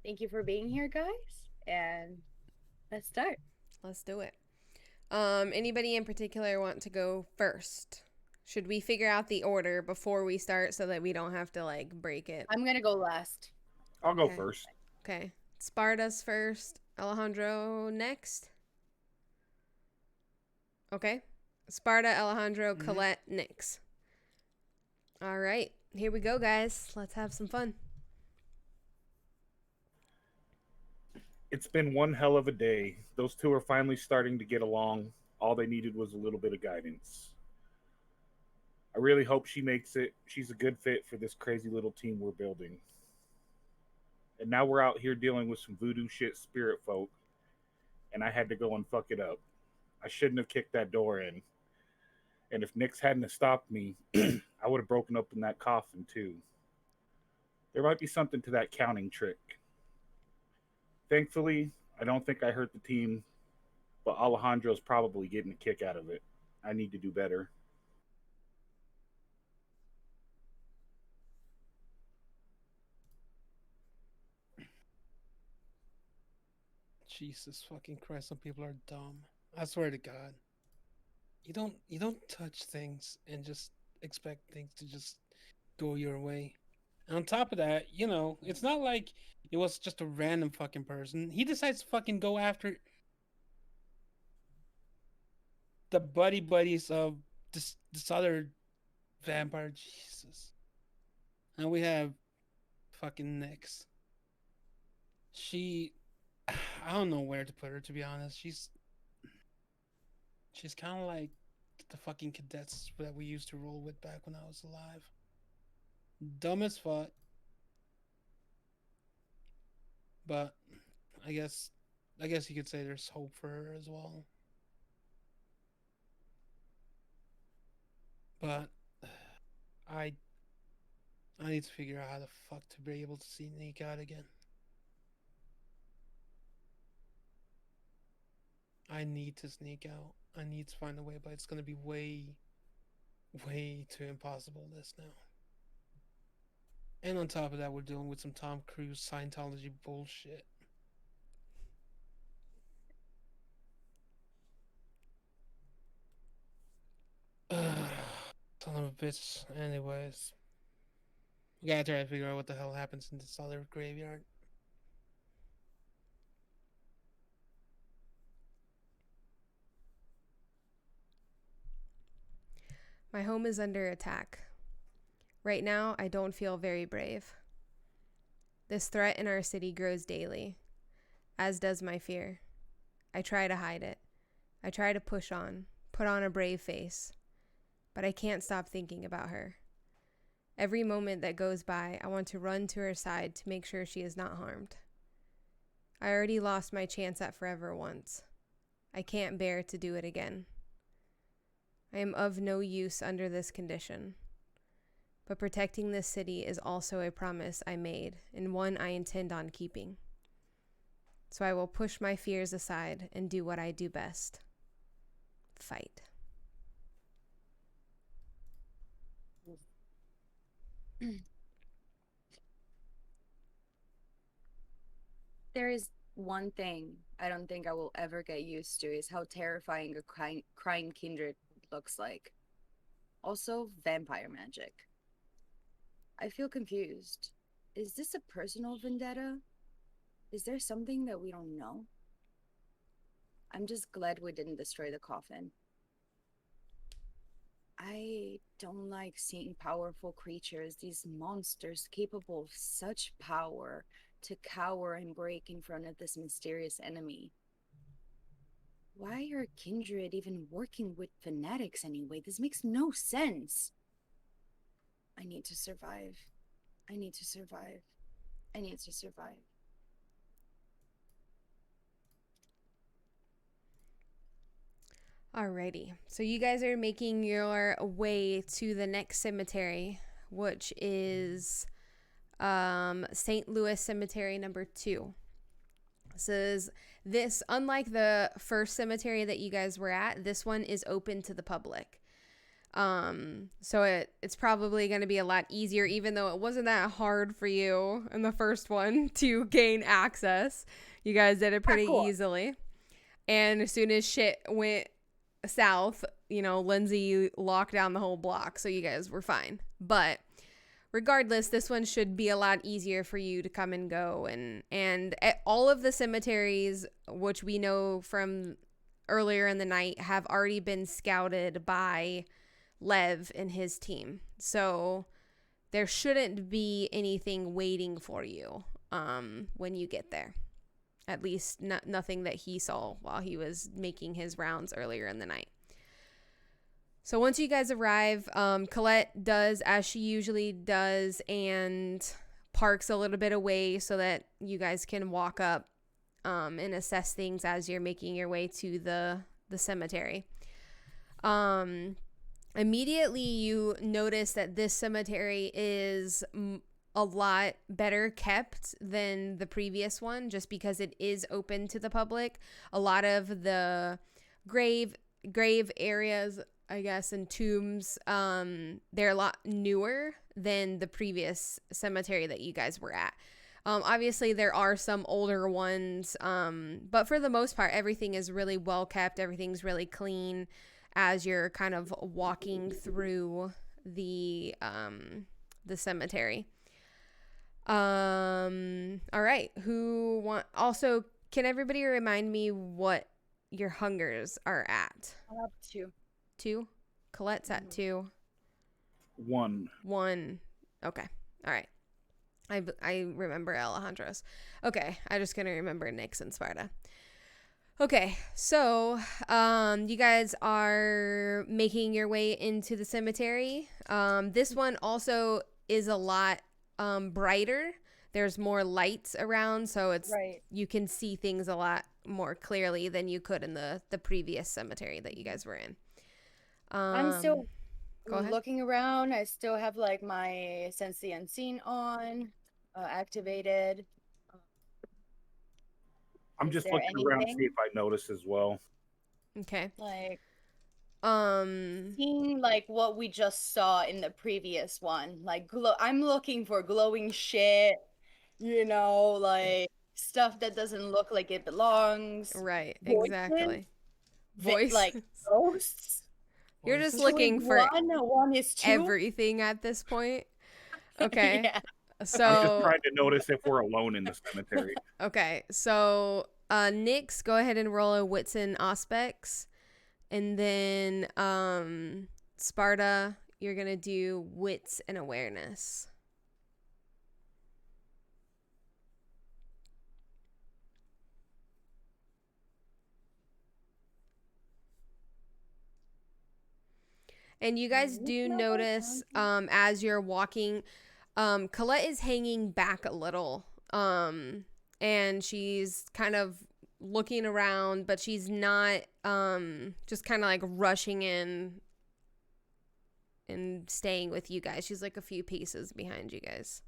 Thank you for being here, guys. And let's start. Let's do it. Anybody in particular want to go first? Should we figure out the order before we start so that we don't have to like break it? I'm going to go last. I'll go Okay. first. Okay. Sparta's first. Alejandro next. Okay. Sparta, Alejandro, Mm-hmm. Colette, Nix. All right. Here we go, guys. Let's have some fun. It's been one hell of a day. Those two are finally starting to get along. All they needed was a little bit of guidance. I really hope she makes it. She's a good fit for this crazy little team we're building. And now we're out here dealing with some voodoo shit spirit folk, and I had to go and fuck it up. I shouldn't have kicked that door in. And if Nix hadn't have stopped me, I would have broken open that coffin too. There might be something to that counting trick. Thankfully, I don't think I hurt the team, but Alejandro's probably getting a kick out of it. I need to do better. Jesus fucking Christ, some people are dumb. I swear to God. You don't touch things and just expect things to just go your way. And on top of that, it's not like it was just a random fucking person. He decides to fucking go after the buddies of this other vampire. Jesus. And we have fucking Nyx. She I don't know where to put her, to be honest. She's kind of like the fucking cadets that we used to roll with back when I was alive. Dumb as fuck, but I guess I guess you could say there's hope for her as well. But I I need to figure out how the fuck to be able to sneak out again. I need to sneak out. I need to find a way, but it's gonna be way too impossible this now. And on top of that, we're dealing with some Tom Cruise Scientology bullshit. Son of a bitch. Anyways, we gotta try to figure out what the hell happens in this other graveyard. My home is under attack. Right now, I don't feel very brave. This threat in our city grows daily, as does my fear. I try to hide it. I try to push on, put on a brave face, but I can't stop thinking about her. Every moment that goes by, I want to run to her side to make sure she is not harmed. I already lost my chance at forever once. I can't bear to do it again. I am of no use under this condition. But protecting this city is also a promise I made, and one I intend on keeping. So I will push my fears aside and do what I do best: fight. There is one thing I don't think I will ever get used to is how terrifying a crying kindred looks like. Also, vampire magic. I feel confused. Is this a personal vendetta? Is there something that we don't know? I'm just glad we didn't destroy the coffin. I don't like seeing powerful creatures, these monsters capable of such power, to cower and break in front of this mysterious enemy. Why are Kindred even working with fanatics anyway? This makes no sense. I need to survive. I need to survive. I need to survive. Alrighty, so you guys are making your way to the next cemetery, which is St. Louis Cemetery number 2. This, unlike the first cemetery that you guys were at, this one is open to the public. So it's probably going to be a lot easier, even though it wasn't that hard for you in the first one to gain access. You guys did it pretty easily. And as soon as shit went south, Lindsay locked down the whole block, so you guys were fine. But regardless, this one should be a lot easier for you to come and go. And all of the cemeteries, which we know from earlier in the night, have already been scouted by Lev and his team. So there shouldn't be anything waiting for you when you get there. At least nothing that he saw while he was making his rounds earlier in the night. So once you guys arrive, Colette does as she usually does and parks a little bit away so that you guys can walk up and assess things as you're making your way to the cemetery. Immediately you notice that this cemetery is a lot better kept than the previous one, just because it is open to the public. A lot of the grave areas, I guess, and tombs, they're a lot newer than the previous cemetery that you guys were at. Obviously there are some older ones, but for the most part, everything is really well kept. Everything's really clean as you're kind of walking through the cemetery. All right. Also, can everybody remind me what your hungers are at? I have 2. 2? Colette's at 2. 1. 1. Okay. All right. I remember Alejandro's. Okay. I just couldn't remember Nick's and Sparta. Okay. So, you guys are making your way into the cemetery. This one also is a lot brighter. There's more lights around, so it's Right. You can see things a lot more clearly than you could in the previous cemetery that you guys were in. I'm still Go ahead. looking around. I still have like my Sense the Unseen on, activated. I'm Is just there looking around to see anything? if I notice as well. Okay. Like Um seeing like what we just saw in the previous one. Like I'm looking for glowing shit, like stuff that doesn't look like it belongs. right, Voices, exactly. Voice. like ghosts. You're just Voices? looking Two is for one is 2. everything at this point. Okay. Yeah. I'm just So trying to notice if we're alone in the cemetery. okay. So Nyx, go ahead and roll a wits and aspects. And then Sparta, you're gonna do wits and awareness. And you guys do notice as you're walking, Colette is hanging back a little. And she's kind of looking around, but she's not just kind of like rushing in and staying with you guys. She's like a few paces behind you guys.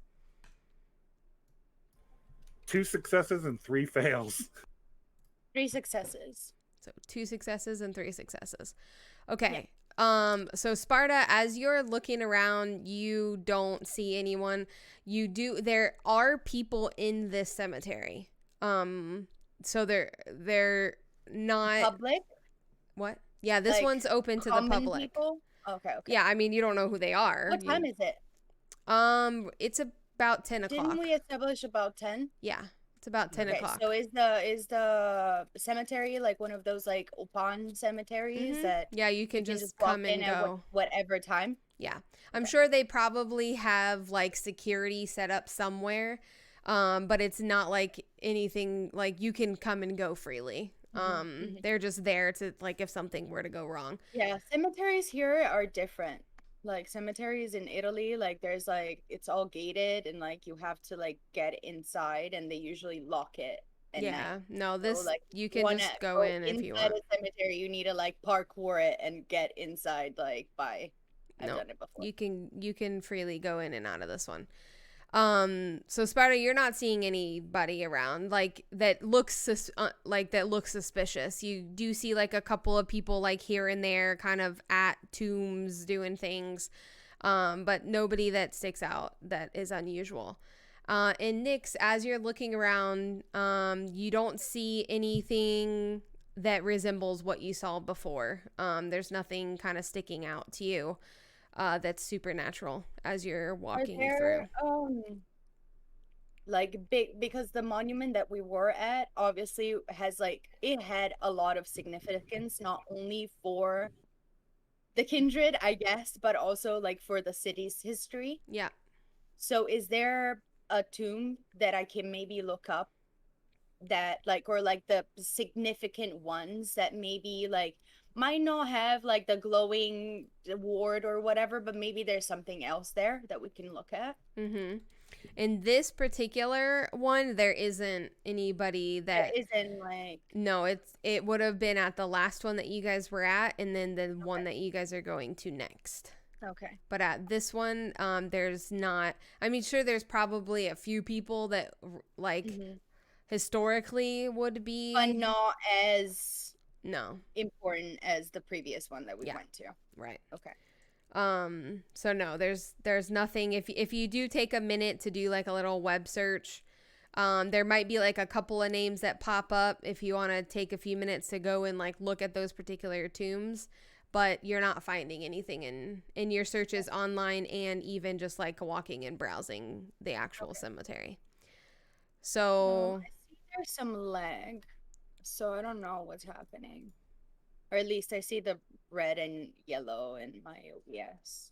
2 successes and 3 fails. 3 successes. So 2 successes and 3 successes. Okay. So Sparta, as you're looking around, you don't see anyone. There are people in this cemetery. So they're not Public? what? Yeah, this Like, one's open to the Common public. people? Okay. Yeah, I mean you don't know who they are. What time is it? It's about 10 o'clock. Didn't we establish about 10? Yeah, it's about 10 Okay, o'clock. so is the cemetery like one of those like open cemeteries Mhm. that Yeah, you can you just walk come in and at go. whatever time? Yeah. I'm sure they probably have like security set up somewhere. But it's not like anything like you can come and go freely. They're just there to like if something were to go wrong. Yeah, cemeteries here are different. Like cemeteries in Italy, like there's like it's all gated and like you have to like get inside and they usually lock it at night. Yeah. No, So this like you can wanna just go in if you inside want. a cemetery, you need to like parkour it and get inside like by I've No, done it before. you can freely go in and out of this one. So Sparta, you're not seeing anybody around like that looks suspicious. You do see like a couple of people like here and there kind of at tombs doing things. But nobody that sticks out that is unusual. And Nyx, as you're looking around, you don't see anything that resembles what you saw before. There's nothing kind of sticking out to you that's supernatural as you're Are walking there through. like big, because the monument that we were at obviously has like it had a lot of significance, not only for the kindred, I guess, but also like for the city's history. Yeah. So is there a tomb that I can maybe look up that like, or like the significant ones that maybe like might not have like the glowing ward or whatever, but maybe there's something else there that we can look at? Mm-hmm. In this particular one, there isn't anybody There that. isn't like, No, it would have been at the last one that you guys were at, and then the one that you guys are going to next. okay. But at this one, there's not. I mean, sure, there's probably a few people that like historically would be. But not as No, important as the previous one that we Yeah. went to. right. Okay. So no, there's nothing. If you do take a minute to do like a little web search, there might be like a couple of names that pop up if you want to take a few minutes to go and like look at those particular tombs, but you're not finding anything in your searches online and even just like walking and browsing the actual cemetery. So I see there's some lag, so I don't know what's happening. Or at least I see the red and yellow in my OBS.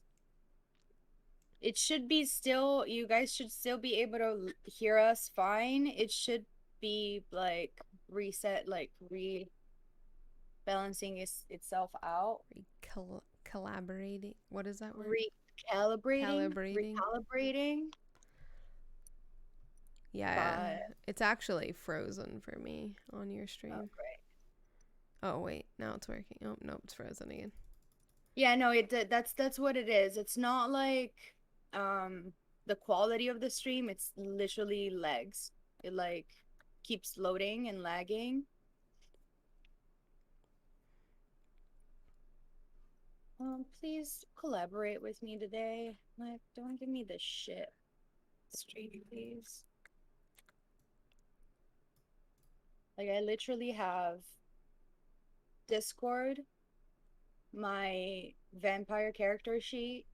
It should be still, you guys should still be able to hear us fine. It should be like reset, like rebalancing itself out. collaborating. What is that word? Recalibrating. Calibrating. Recalibrating. Yeah, But it's actually frozen for me on your stream. oh, great. Oh wait, now it's working. Oh no, it's frozen again. Yeah, no, that's what it is. It's not like the quality of the stream, it's literally legs. It like keeps loading and lagging. Please collaborate with me today. Like, don't give me this shit stream, please. Like, I literally have Discord, my vampire character sheet,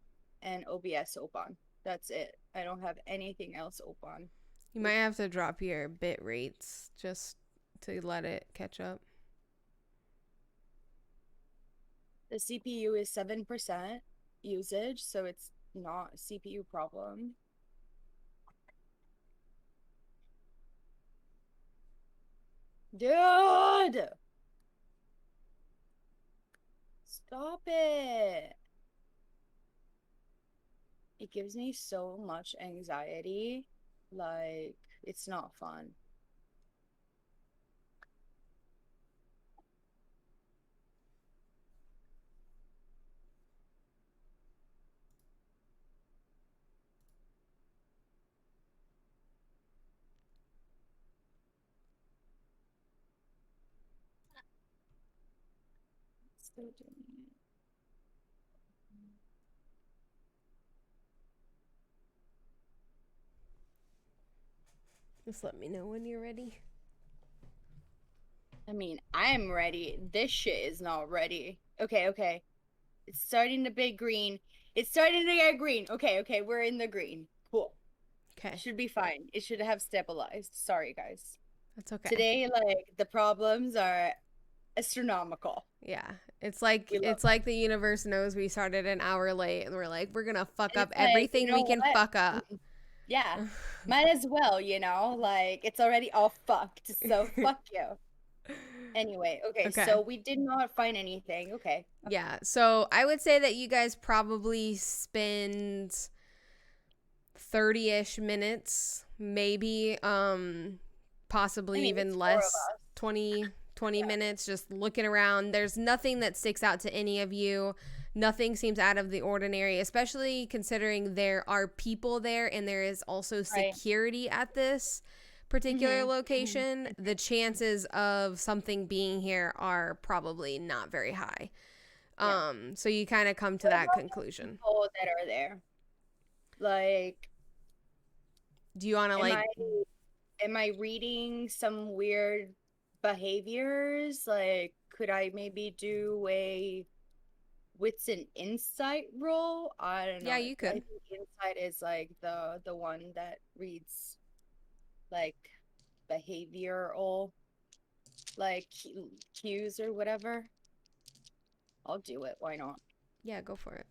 and OBS open. That's it. I don't have anything else open. You might have to drop your bit rates just to let it catch up. The CPU is 7% usage, so it's not a CPU problem. Dude! Stop it! It gives me so much anxiety. Like, it's not fun. Still doing it. Just let me know when you're ready. I mean, I'm ready. This shit is not ready. Okay, okay. It's starting to be green. It's starting to get green. Okay, okay, we're in the green. Cool. Okay, Should be fine. It should have stabilized. Sorry, guys. that's okay. Today, like, the problems are astronomical. Yeah, it's like the universe knows we started an hour late, and we're like, we're gonna fuck And up it's like, everything you know we can what? fuck up. Yeah, might as well, you know? Like, it's already all fucked, so fuck you. Anyway, okay, Okay. so we did not find anything. Okay. Yeah, so I would say that you guys probably spend 30-ish minutes, maybe possibly I mean, even it's 4 of less, us. 20 minutes just looking around. There's nothing that sticks out to any of you. Nothing seems out of the ordinary, especially considering there are people there and there is also Right. security at this particular Mhm, location. The chances of something being here are probably not very high. Yeah. So you kind of come to What that about the conclusion. people that are there? Like, Do you want to am like, I am I reading some weird behaviors? Like, could I maybe do a wits and insight roll? I don't yeah, know. you I could. think insight is like the one that reads like behavioral like cues or whatever. I'll do it. Why not? Yeah, go for it.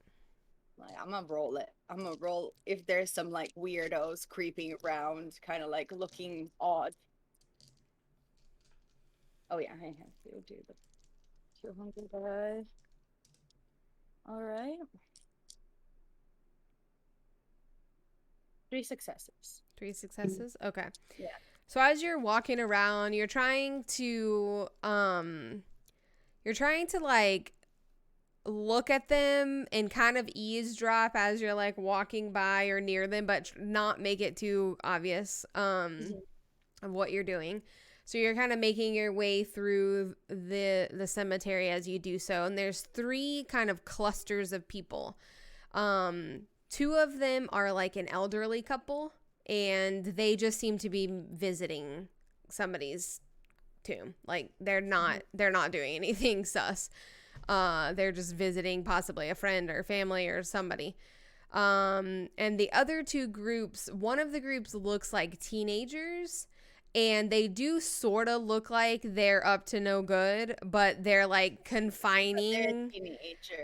Like I'm gonna roll it. I'm gonna roll if there's some like weirdos creeping around, kind of like looking odd. Oh yeah, I have to do the 200 die. All right, 3 successes. 3 successes. Okay. Yeah. So as you're walking around, you're trying to like look at them and kind of eavesdrop as you're like walking by or near them, but not make it too obvious Mhm. of what you're doing. So you're kind of making your way through the cemetery as you do so, and there's 3 kind of clusters of people. 2 of them are like an elderly couple, and they just seem to be visiting somebody's tomb. Like they're not doing anything sus. They're just visiting possibly a friend or family or somebody. And the other 2 groups, one of the groups looks like teenagers, and they do sort of look like they're up to no good, but they're like But they're confining.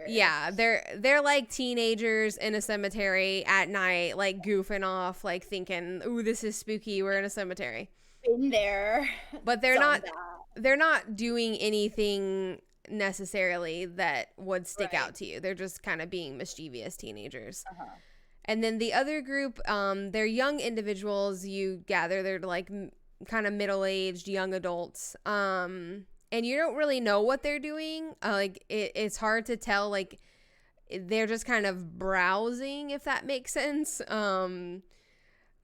Yeah, teenagers. they're like teenagers in a cemetery at night, like goofing off, like thinking, "Ooh, this is spooky. We're in a cemetery." Been there, But done that. they're not doing anything necessarily that would stick Right. out to you. They're just kind of being mischievous teenagers. Uh-huh. And then the other group, they're young individuals. You gather they're like kind of middle-aged young adults. And you don't really know what they're doing. It's hard to tell. Like they're just kind of browsing, if that makes sense.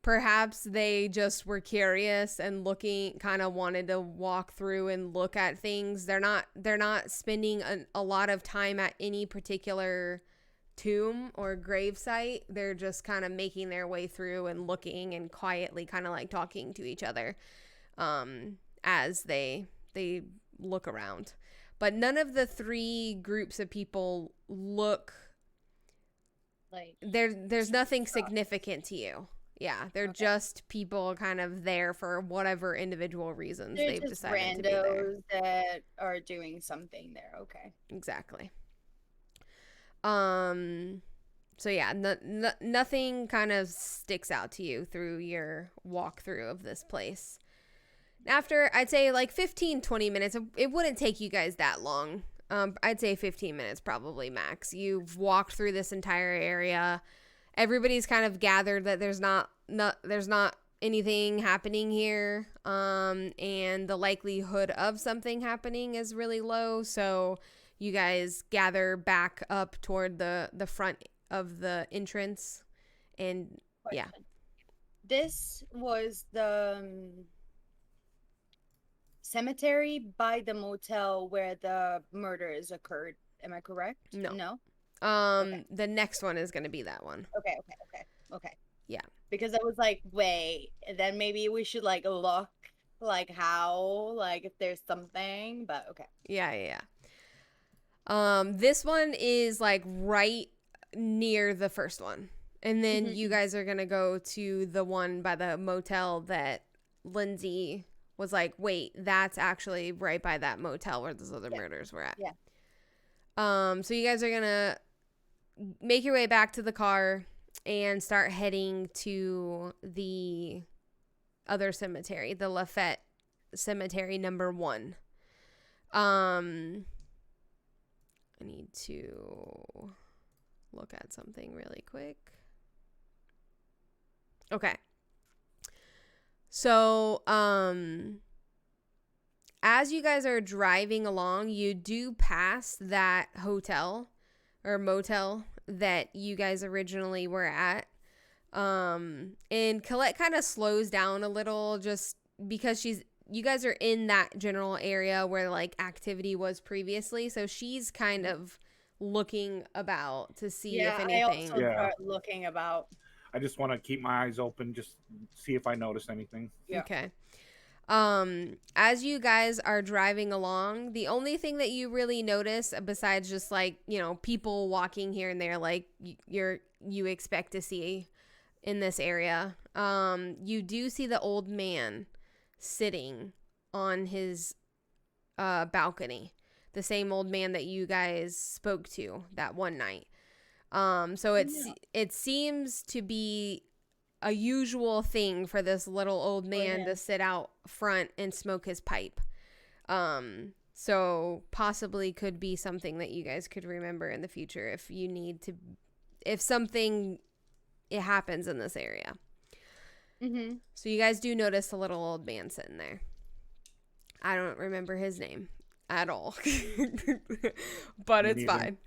Perhaps they just were curious and looking, kind of wanted to walk through and look at things. They're not spending a lot of time at any particular tomb or grave site. They're just kind of making their way through and looking and quietly kind of like talking to each other as they look around. But none of the 3 groups of people look Like there's nothing significant to you. Yeah, they're okay. just people kind of there for whatever individual reasons They're they've just decided to be there. randos that are doing something there. Okay. Exactly. So yeah, nothing kind of sticks out to you through your walkthrough of this place. After, I'd say like 15-20 minutes, it wouldn't take you guys that long. I'd say 15 minutes probably max. You've walked through this entire area. Everybody's kind of gathered that there's not anything happening here. And the likelihood of something happening is really low. So you guys gather back up toward the front of the entrance. And yeah. Question. This was the cemetery by the motel where the murders occurred. Am I correct? No. No? Okay. The next one is going to be that one. Okay. Yeah. Because I was like, wait, then maybe we should like look like how, like if there's something, but okay. Yeah. This one is like right near the first one. And then you guys are going to go to the one by the motel that Lindsay was like, wait, that's actually right by that motel where those other murders were at. Yeah. So you guys are going to make your way back to the car and start heading to the other cemetery, the Lafette Cemetery number 1. I need to look at something really quick. Okay. So, as you guys are driving along, you do pass that hotel or motel that you guys originally were at. And Colette kind of slows down a little just because you guys are in that general area where like activity was previously. So she's kind of looking about to see if anything. I also start looking about. I just want to keep my eyes open, just see if I notice anything. Yeah. Okay. As you guys are driving along, the only thing that you really notice besides just like, people walking here and there, like you expect to see in this area, you do see the old man sitting on his balcony, the same old man that you guys spoke to that one night. So it seems to be a usual thing for this little old man to sit out front and smoke his pipe. So possibly could be something that you guys could remember in the future if something it happens in this area. Mm-hmm. So you guys do notice a little old man sitting there. I don't remember his name at all, but it's fine.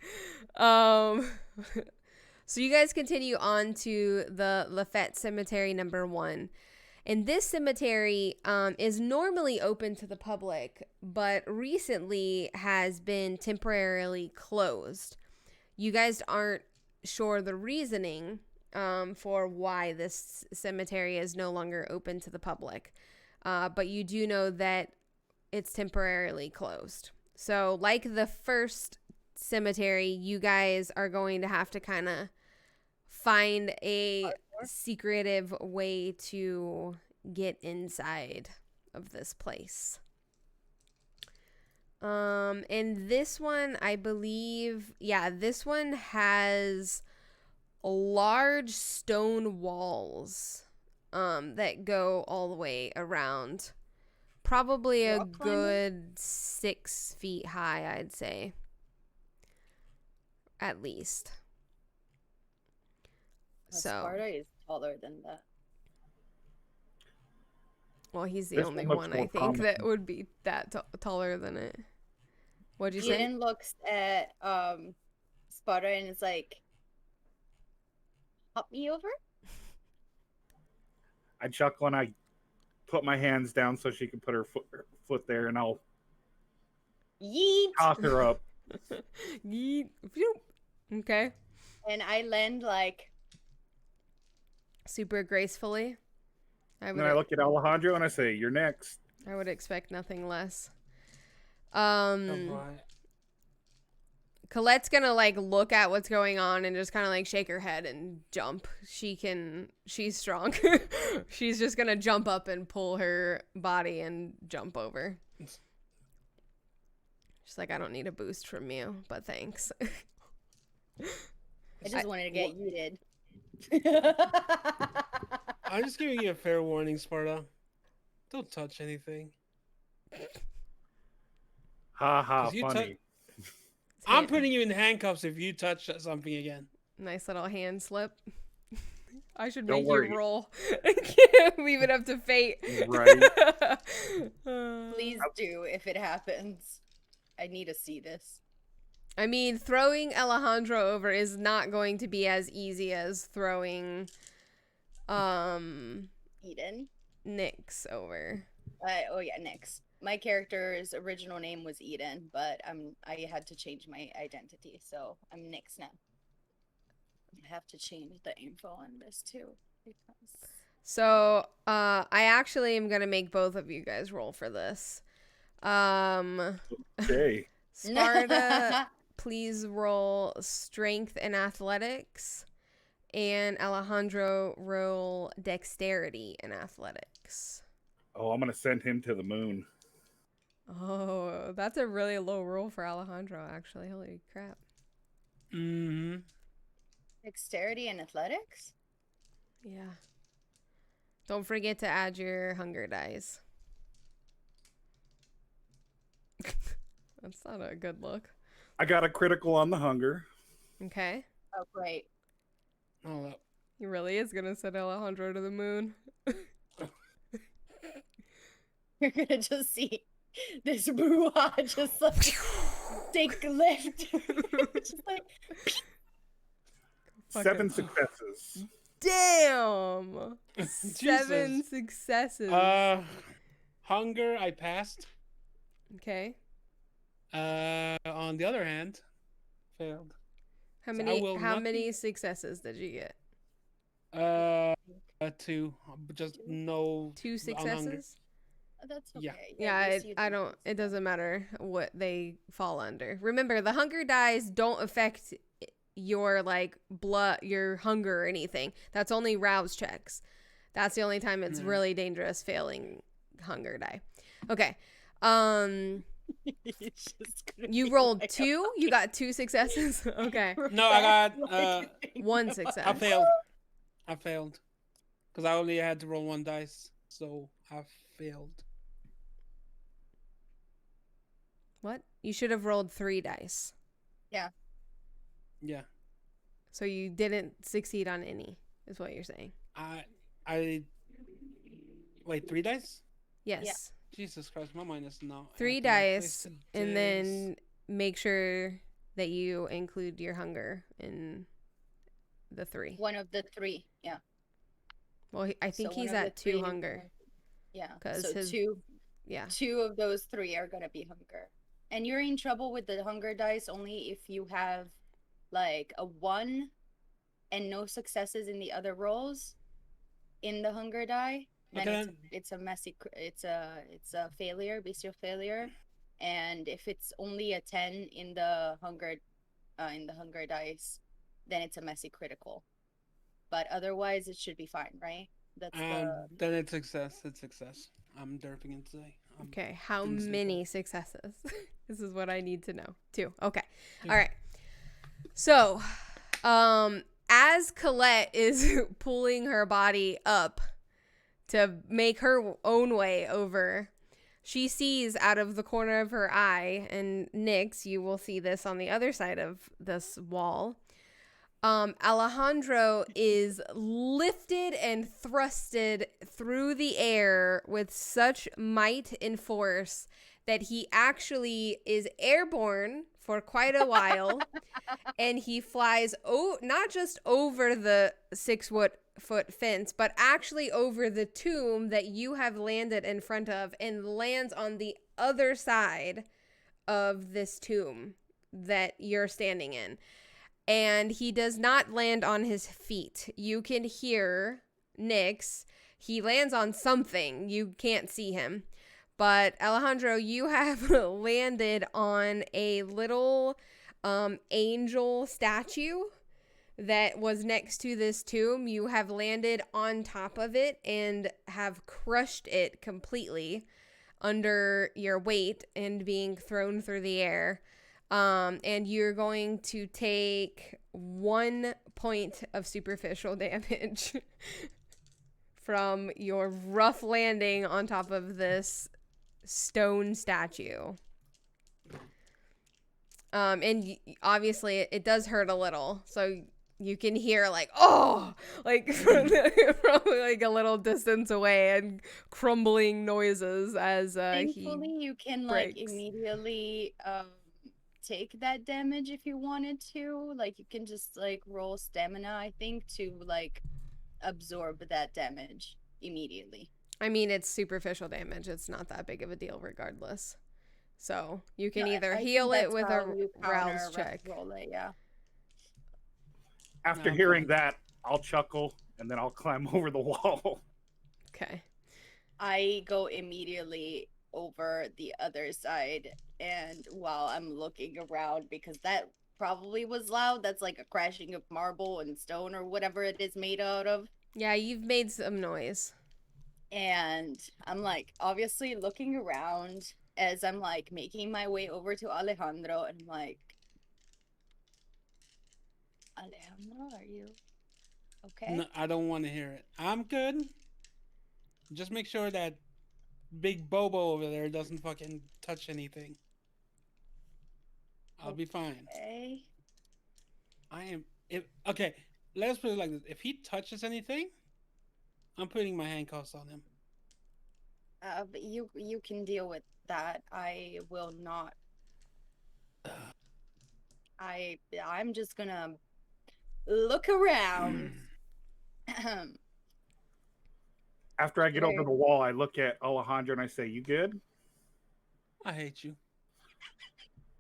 So you guys continue on to the Lafette Cemetery number 1. And this cemetery is normally open to the public, but recently has been temporarily closed. You guys aren't sure the reasoning for why this cemetery is no longer open to the public. But you do know that it's temporarily closed. So like the first cemetery, you guys are going to have to kind of find a secretive way to get inside of this place. And this one, I believe, this one has large stone walls that go all the way around. Probably a good 6 feet high, I'd say. At least. Sparta is taller than that. Well, he's the only one I think that would be that taller than it. What'd you say? Eden looks at Sparta and is like, "Hop me over." I chuckle and I put my hands down so she can put her foot there, and I'll yeet toss her up. Yeet. Okay. And I land like super gracefully. And then I look at Alejandro and I say, "You're next." I would expect nothing less. Colette's gonna like look at what's going on and just kind of like shake her head and jump. She's strong. She's just gonna jump up and pull her body and jump over. She's like, I don't need a boost from you, but thanks. I just wanted to get yeeted. I'm just giving you a fair warning, Sparta. Don't touch anything. Ha ha, funny. I'm putting you in handcuffs if you touch something again. Nice little hand slip. I should Don't make worry. you roll. Leave it up to fate. Right. Please do if it happens. I need to see this. I mean, throwing Alejandro over is not going to be as easy as throwing Eden. Nyx over. Nyx. My character's original name was Eden, but I had to change my identity, so I'm Nyx now. I have to change the info on this too. So, I actually am gonna make both of you guys roll for this. Okay. Sparta, please roll strength and athletics, and Alejandro roll dexterity and athletics. Oh, I'm gonna send him to the moon. Oh, that's a really low roll for Alejandro, actually. Holy crap. Mm-hmm. Dexterity and athletics? Yeah. Don't forget to add your hunger dice. That's not a good look. I got a critical on the hunger. Okay. Oh, great. Oh, He really is going to send Alejandro to the moon. You're gonna just see this brouhaha just like stick lift. Just like 7 successes. Damn. Seven Jesus. successes. Hunger, I passed. Okay. On the other hand, failed. How So I many will how not many be. successes did you get? 2, but just no 2 on hunger. successes? that's Yeah. okay. Yeah, at least you I didn't don't lose it that. doesn't matter what they fall under. Remember, the hunger dice don't affect your like blood, your hunger or anything. That's only rouse checks. That's the only time it's Right. really dangerous failing hunger die. Okay. Um It's just gonna you be rolled like a 2? You got 2 successes? Okay. No, I got fucking- 1 I success. failed. I failed because I only had to roll 1 dice, so I failed. What? You should have rolled 3 dice. Yeah. So you didn't succeed on any, is what you're saying. I wait 3 dice. Yes. Jesus Christ, my mind is not. 3 at the right place dice, today. and then make sure that you include your hunger in the 3. One of the 3, yeah. Well, I think So one he's of the at 2 3 is hunger. gonna- Yeah. 'Cause So his- 2 Yeah. 2 of those 3 are gonna be hunger. And you're in trouble with the hunger dice only if you have like a 1 and no successes in the other rolls in the hunger die. Then Okay, it's a messy it's a failure, bestial failure. And if it's only a 10 in the hunger dice, then it's a messy critical. But otherwise it should be fine, right? That's the then it's success. It's success. I'm derping it today. Okay. How didn't sleep many well. successes? This is what I need to know. 2. Okay. 2. All right. So, as Colette is pulling her body up to make her own way over, she sees out of the corner of her eye, and Nyx, you will see this on the other side of this wall. Alejandro is lifted and thrusted through the air with such might and force that he actually is airborne for quite a while. And he flies not just over the 6-foot fence, but actually over the tomb that you have landed in front of, and lands on the other side of this tomb that you're standing in. And he does not land on his feet. You can hear Nyx. He lands on something. You can't see him. But Alejandro, you have landed on a little angel statue that was next to this tomb. You have landed on top of it and have crushed it completely under your weight and being thrown through the air. And you're going to take 1 point of superficial damage from your rough landing on top of this stone statue. And obviously it does hurt a little, so you can hear like, oh, like from like a little distance away, and crumbling noises as thankfully you can like breaks. immediately take that damage if you wanted to. Like you can just like roll stamina, I think, to like absorb that damage immediately. I mean, it's superficial damage. It's not that big of a deal regardless. So you can either I think heal it that's with how a you rouse counter check. roll it, yeah. After I'm hearing fine. that, I'll chuckle and then I'll climb over the wall. Okay. I go immediately over the other side, and while I'm looking around, because that probably was loud, that's like a crashing of marble and stone or whatever it is made out of. Yeah, you've made some noise. And I'm like obviously looking around as I'm like making my way over to Alejandro, and I'm like, Alejandro, are you okay? No, I don't want to hear it. I'm good. Just make sure that big Bobo over there doesn't fucking touch anything. I'll be fine. Okay. I am. If okay, let's put it like this: if he touches anything, I'm putting my handcuffs on him. But you can deal with that. I will not I'm just gonna look around. After I get over There, the wall, I look at Alejandro and I say, "You good?" I hate you.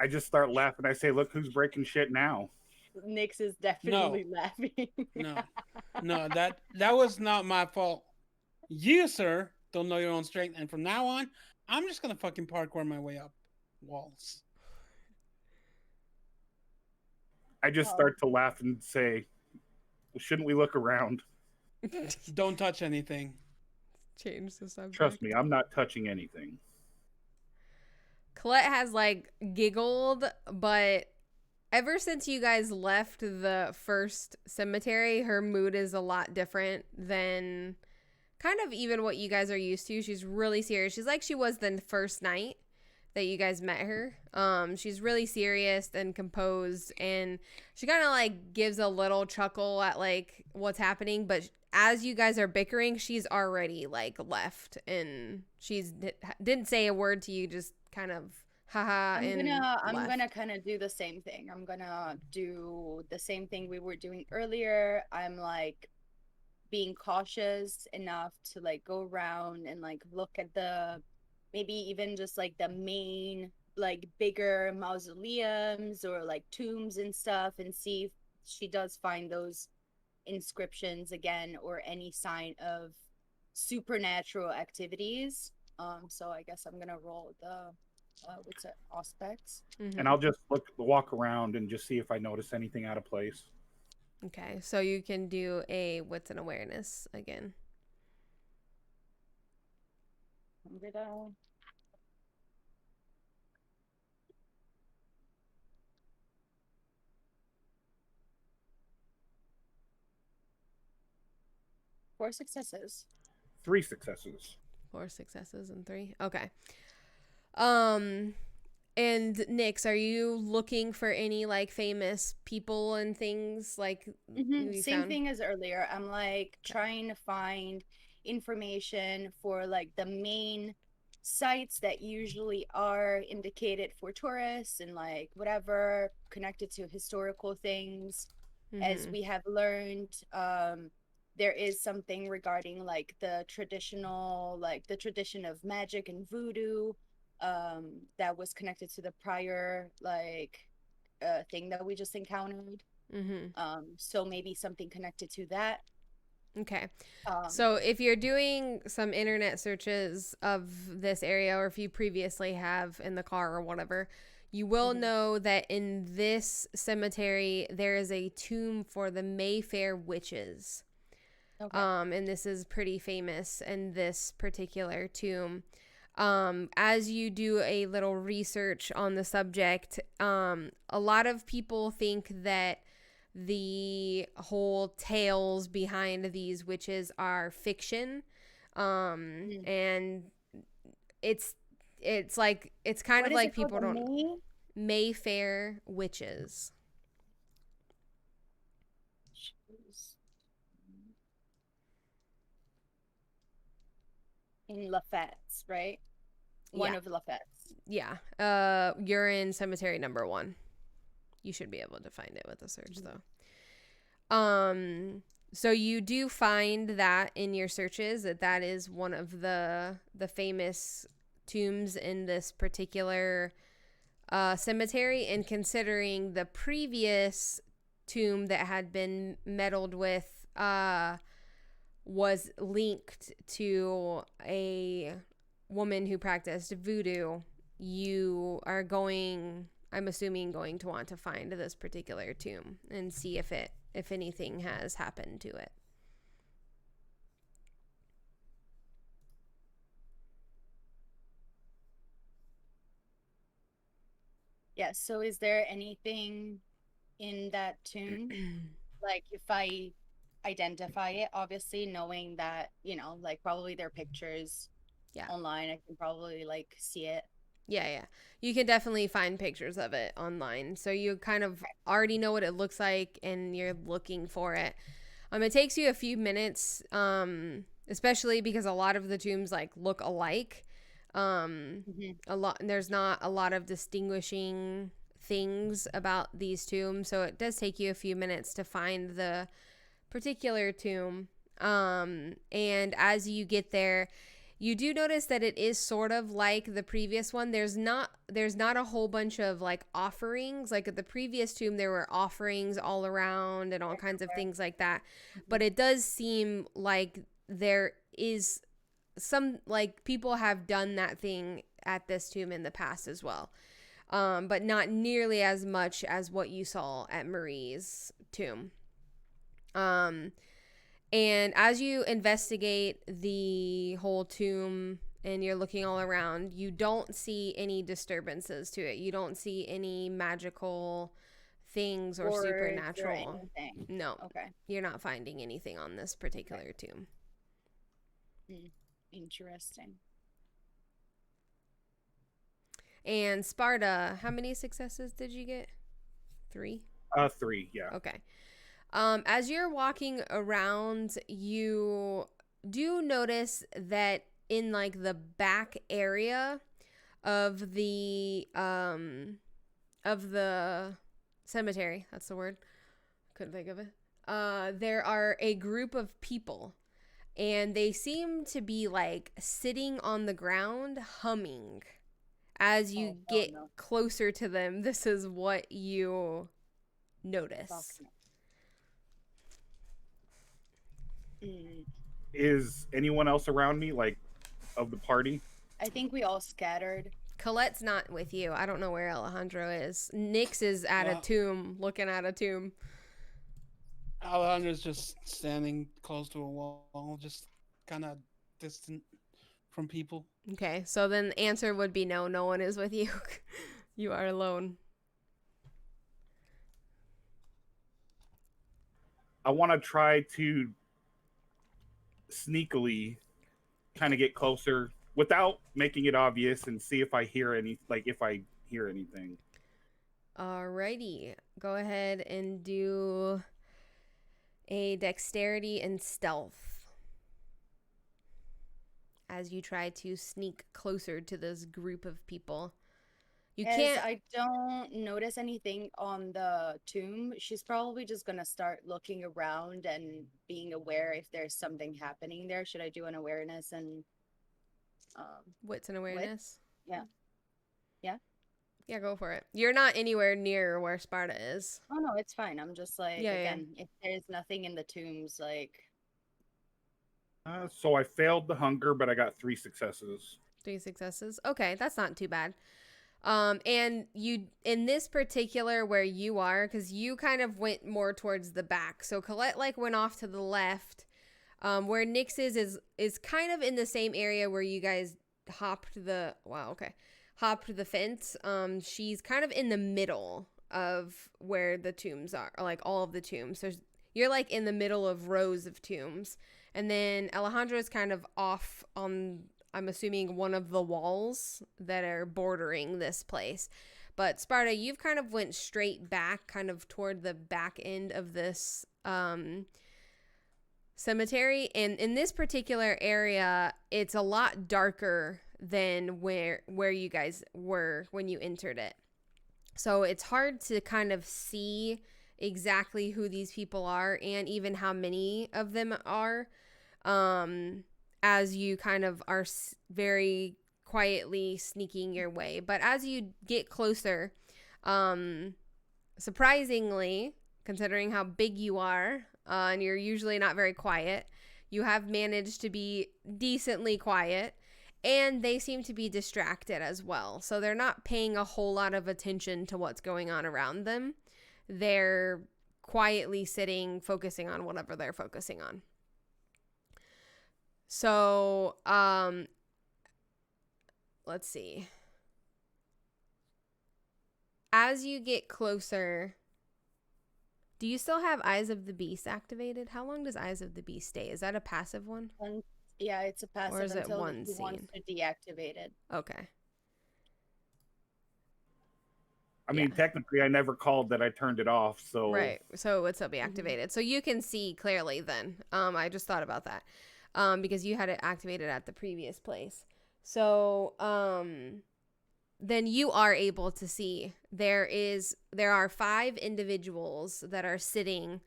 I just start laughing. I say, "Look who's breaking shit now." Nyx is No, definitely laughing. no, no. That was not my fault. You, sir, don't know your own strength, and from now on, I'm just gonna fucking parkour my way up walls. I just Oh, start to laugh and say, well, "Shouldn't we look around?" Don't touch anything. Change the Trust subject. me, I'm not touching anything. Colette has like giggled, but ever since you guys left the first cemetery, her mood is a lot different than kind of even what you guys are used to. She's really serious. She's like she was the first night that you guys met her. She's really serious and composed, and she kind of like gives a little chuckle at like what's happening, but as you guys are bickering, she's already like left, and didn't say a word to you, just kind of haha and I'm gonna left. kind of do the same thing. I'm gonna do the same thing we were doing earlier. I'm like being cautious enough to like go around and like look at the maybe even just like the main like bigger mausoleums or like tombs and stuff and see if she does find those inscriptions again or any sign of supernatural activities. So I guess I'm gonna roll the what's it, aspects. And Mm-hmm. I'll just walk around and just see if I notice anything out of place. Okay, so you can do a wits and awareness again. I'm gonna 4 successes. 3 successes. 4 successes and 3. Okay. Um, and Nyx, are you looking for any like famous people and things like you Same found? thing as earlier. I'm like Okay. trying to find information for like the main sites that usually are indicated for tourists and like whatever connected to historical things. As Mm-hmm. we have learned, there is something regarding like the traditional, like the tradition of magic and voodoo, that was connected to the prior like thing that we just encountered. Mm-hmm. So maybe something connected to that. Okay. Um, So if you're doing some internet searches of this area, or if you previously have in the car or whatever, you will mhm. know that in this cemetery there is a tomb for the Mayfair witches. Okay. And this is pretty famous in this particular tomb. As you do a little research on the subject, a lot of people think that the whole tales behind these witches are fiction. Mm. And it's like it's kind What of is like it called? people The don't May Mayfair witches. in Lafayette, right? One Yeah, of Lafayette's. yeah. You're in cemetery number 1. You should be able to find it with a search Mhm. though. So you do find that in your searches that is one of the famous tombs in this particular cemetery, and considering the previous tomb that had been meddled with was linked to a woman who practiced voodoo, you are going, I'm assuming, going to want to find this particular tomb and see if anything has happened to it. Yeah. So is there anything in that tomb? Like if I identify it, obviously knowing that, like probably their pictures Yeah. online, I can probably like see it. Yeah, yeah. You can definitely find pictures of it online. So you kind of already know what it looks like and you're looking for it. It takes you a few minutes, especially because a lot of the tombs like look alike. Hmm. There's not a lot of distinguishing things about these tombs, so it does take you a few minutes to find the particular tomb. And as you get there, you do notice that it is sort of like the previous one. There's not a whole bunch of like offerings. Like at the previous tomb, there were offerings all around and all kinds of things like that. But it does seem like there is some, like, people have done that thing at this tomb in the past as well. But not nearly as much as what you saw at Marie's tomb. And as you investigate the whole tomb and you're looking all around, you don't see any disturbances to it. You don't see any magical things or supernatural. No. Okay. You're not finding anything on this particular tomb. Interesting. And Sparta, how many successes did you get? 3? 3, yeah. Okay. As you're walking around, you do notice that in like the back area of the cemetery, that's the word, couldn't think of it, there are a group of people, and they seem to be like sitting on the ground humming. As you get closer to them, this is what you notice. Is anyone else around me, like, of the party? I think we all scattered. Colette's not with you. I don't know where Alejandro is. Nyx is at a tomb, looking at a tomb. Alejandro's just standing close to a wall, just kind of distant from people. Okay, so then the answer would be no. No one is with you. You are alone. I want to try to sneakily kind of get closer without making it obvious and see if I hear anything. Alrighty, go ahead and do a dexterity and stealth as you try to sneak closer to this group of people. I don't notice anything on the tomb. She's probably just gonna start looking around and being aware if there's something happening there. Should I do an awareness and wits and awareness? Yeah, go for it. You're not anywhere near where Sparta is. Oh no, it's fine. I'm just like, if there's nothing in the tombs, like. So I failed the hunger, but I got 3 successes. 3 successes. Okay, that's not too bad. And you, in this particular where you are, because you kind of went more towards the back. So Colette like went off to the left. Where Nyx is kind of in the same area where you guys hopped the fence. She's kind of in the middle of where the tombs are, or like all of the tombs. So you're like in the middle of rows of tombs. And then Alejandro is kind of off on, I'm assuming, one of the walls that are bordering this place. But Sparta, you've kind of went straight back, kind of toward the back end of this cemetery. And in this particular area, it's a lot darker than where you guys were when you entered it. So it's hard to kind of see exactly who these people are and even how many of them are, as you kind of are very quietly sneaking your way. But as you get closer, surprisingly, considering how big you are, and you're usually not very quiet, you have managed to be decently quiet, and they seem to be distracted as well. So they're not paying a whole lot of attention to what's going on around them. They're quietly sitting, focusing on whatever they're focusing on. So, let's see. As you get closer, do you still have Eyes of the Beast activated? How long does Eyes of the Beast stay? Is that a passive one? Yeah, it's a passive or is it until one he wants to deactivate it. Okay. I mean, technically, I never called that I turned it off, so... Right, so it would still be activated. So you can see clearly then. I just thought about that. Because you had it activated at the previous place. So, then you are able to see there are 5 individuals that are sitting.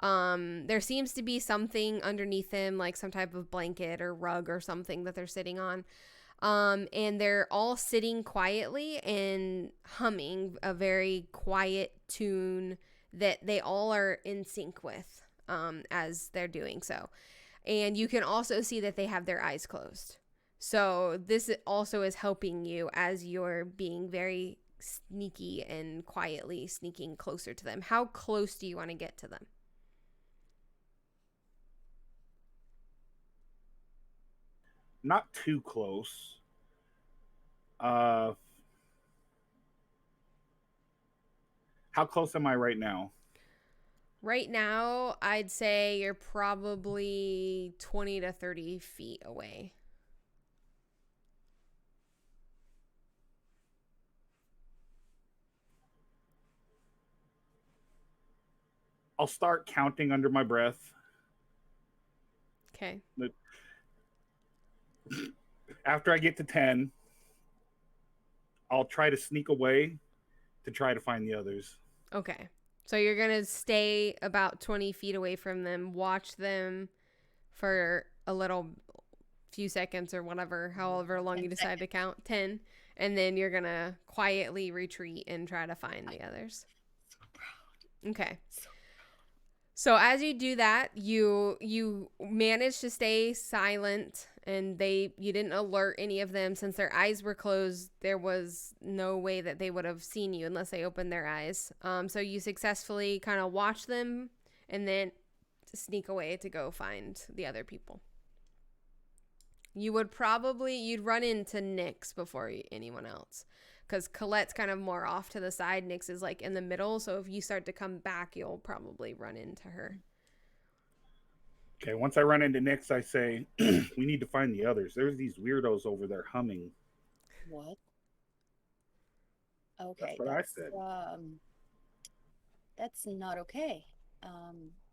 There seems to be something underneath them, like some type of blanket or rug or something that they're sitting on. And they're all sitting quietly and humming a very quiet tune that they all are in sync with, as they're doing so. And you can also see that they have their eyes closed. So this also is helping you as you're being very sneaky and quietly sneaking closer to them. How close do you want to get to them? Not too close. How close am I right now? Right now, I'd say you're probably 20 to 30 feet away. I'll start counting under my breath. Okay. After I get to 10, I'll try to sneak away to try to find the others. Okay. So you're going to stay about 20 feet away from them, watch them for a little few seconds or whatever, however long you decide to count, 10, and then you're going to quietly retreat and try to find the others. So proud. Okay. So as you do that, you manage to stay silent, and you didn't alert any of them. Since their eyes were closed, there was no way that they would have seen you unless they opened their eyes. So you successfully kind of watch them and then sneak away to go find the other people. You'd run into Nyx before anyone else, because Colette's kind of more off to the side. Nyx is like in the middle, so if you start to come back, you'll probably run into her. Okay, once I run into Nyx, I say, we need to find the others. There's these weirdos over there humming. What? Okay, That's what I said. That's not okay.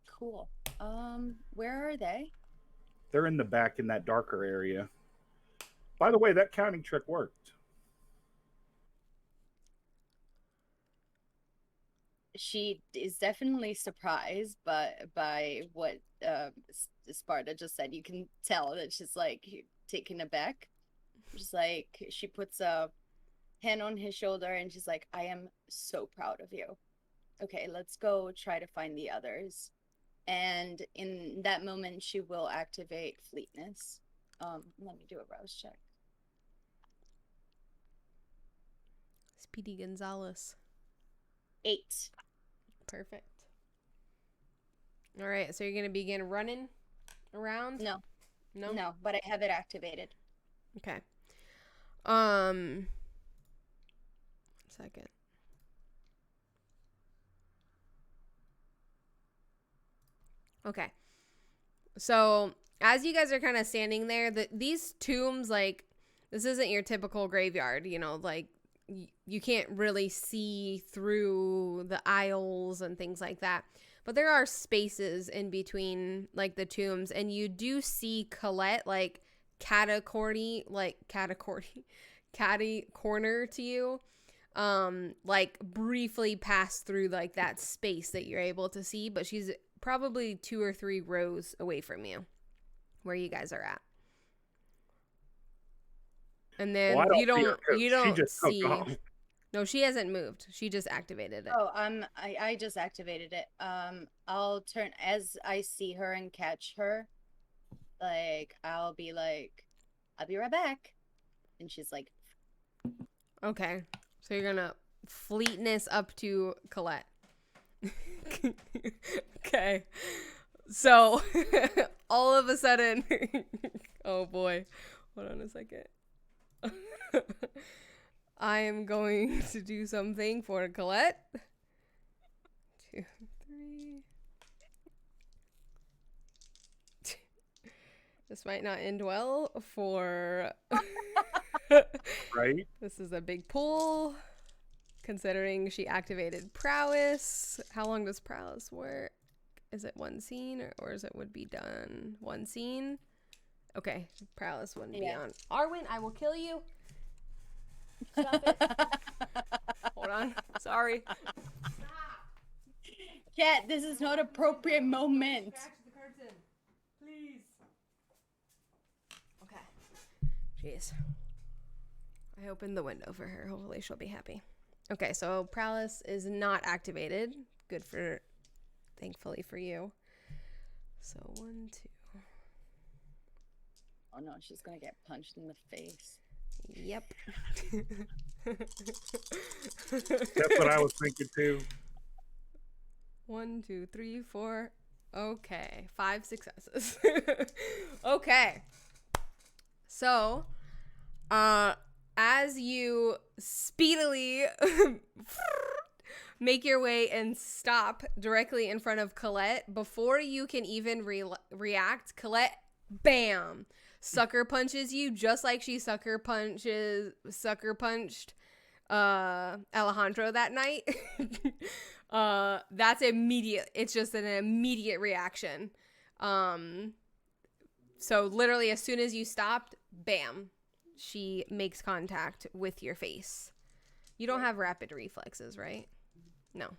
Cool. Where are they? They're in the back in that darker area. By the way, that counting trick worked. She is definitely surprised by what Sparta just said. You can tell that she's like taken aback. Just like she puts a hand on his shoulder and she's like, I am so proud of you. Okay, let's go try to find the others. And in that moment, she will activate Fleetness. Let me do a rouse check. Speedy Gonzalez. 8. Perfect. All right, so you're going to begin running around? No, No, but I have it activated. Okay. 1 second. Okay. So as you guys are kind of standing there, these tombs, like, this isn't your typical graveyard, like you can't really see through the aisles and things like that. But there are spaces in between, like, the tombs, and you do see Colette, like, catty corner to you, like, briefly pass through, like, that space that you're able to see, but she's probably 2 or 3 rows away from you, where you guys are at. And then you don't see. No, she hasn't moved. She just activated it. Oh, I just activated it. I'll turn as I see her and catch her. Like, I'll be right back. And she's like, okay. So you're gonna Fleetness up to Colette. Okay. So all of a sudden, oh boy, hold on a second. I am going to do something for Colette. 2, 3. This might not end well for. Right? This is a big pull, considering she activated prowess. How long does prowess work? Is it 1 scene or is it would be done 1 scene? Okay, prowess wouldn't be on. Arwen, I will kill you. Stop it. Hold on. Sorry. Cat, this is not appropriate moment. The curtain. Please. Okay. Jeez. I opened the window for her. Hopefully she'll be happy. Okay, so Prowess is not activated. Good for, thankfully for you. So 1, 2. Oh no, she's gonna get punched in the face. Yep. That's what I was thinking too. 1, 2, 3, 4. Okay, 5 successes. Okay. So, as you speedily make your way and stop directly in front of Colette, before you can even react, Colette, bam, sucker punches you just like she sucker punched Alejandro that night. That's immediate. It's just an immediate reaction. So literally as soon as you stopped, bam, she makes contact with your face. You don't have rapid reflexes, right? No.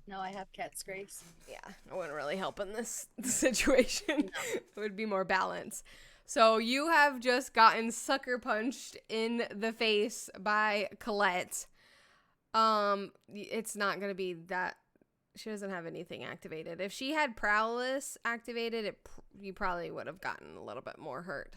No, I have cat's grace. Yeah, it wouldn't really help in this situation. It would be more balance. So you have just gotten sucker punched in the face by Colette. It's not gonna be that. She doesn't have anything activated. If she had Prowess activated, you probably would have gotten a little bit more hurt.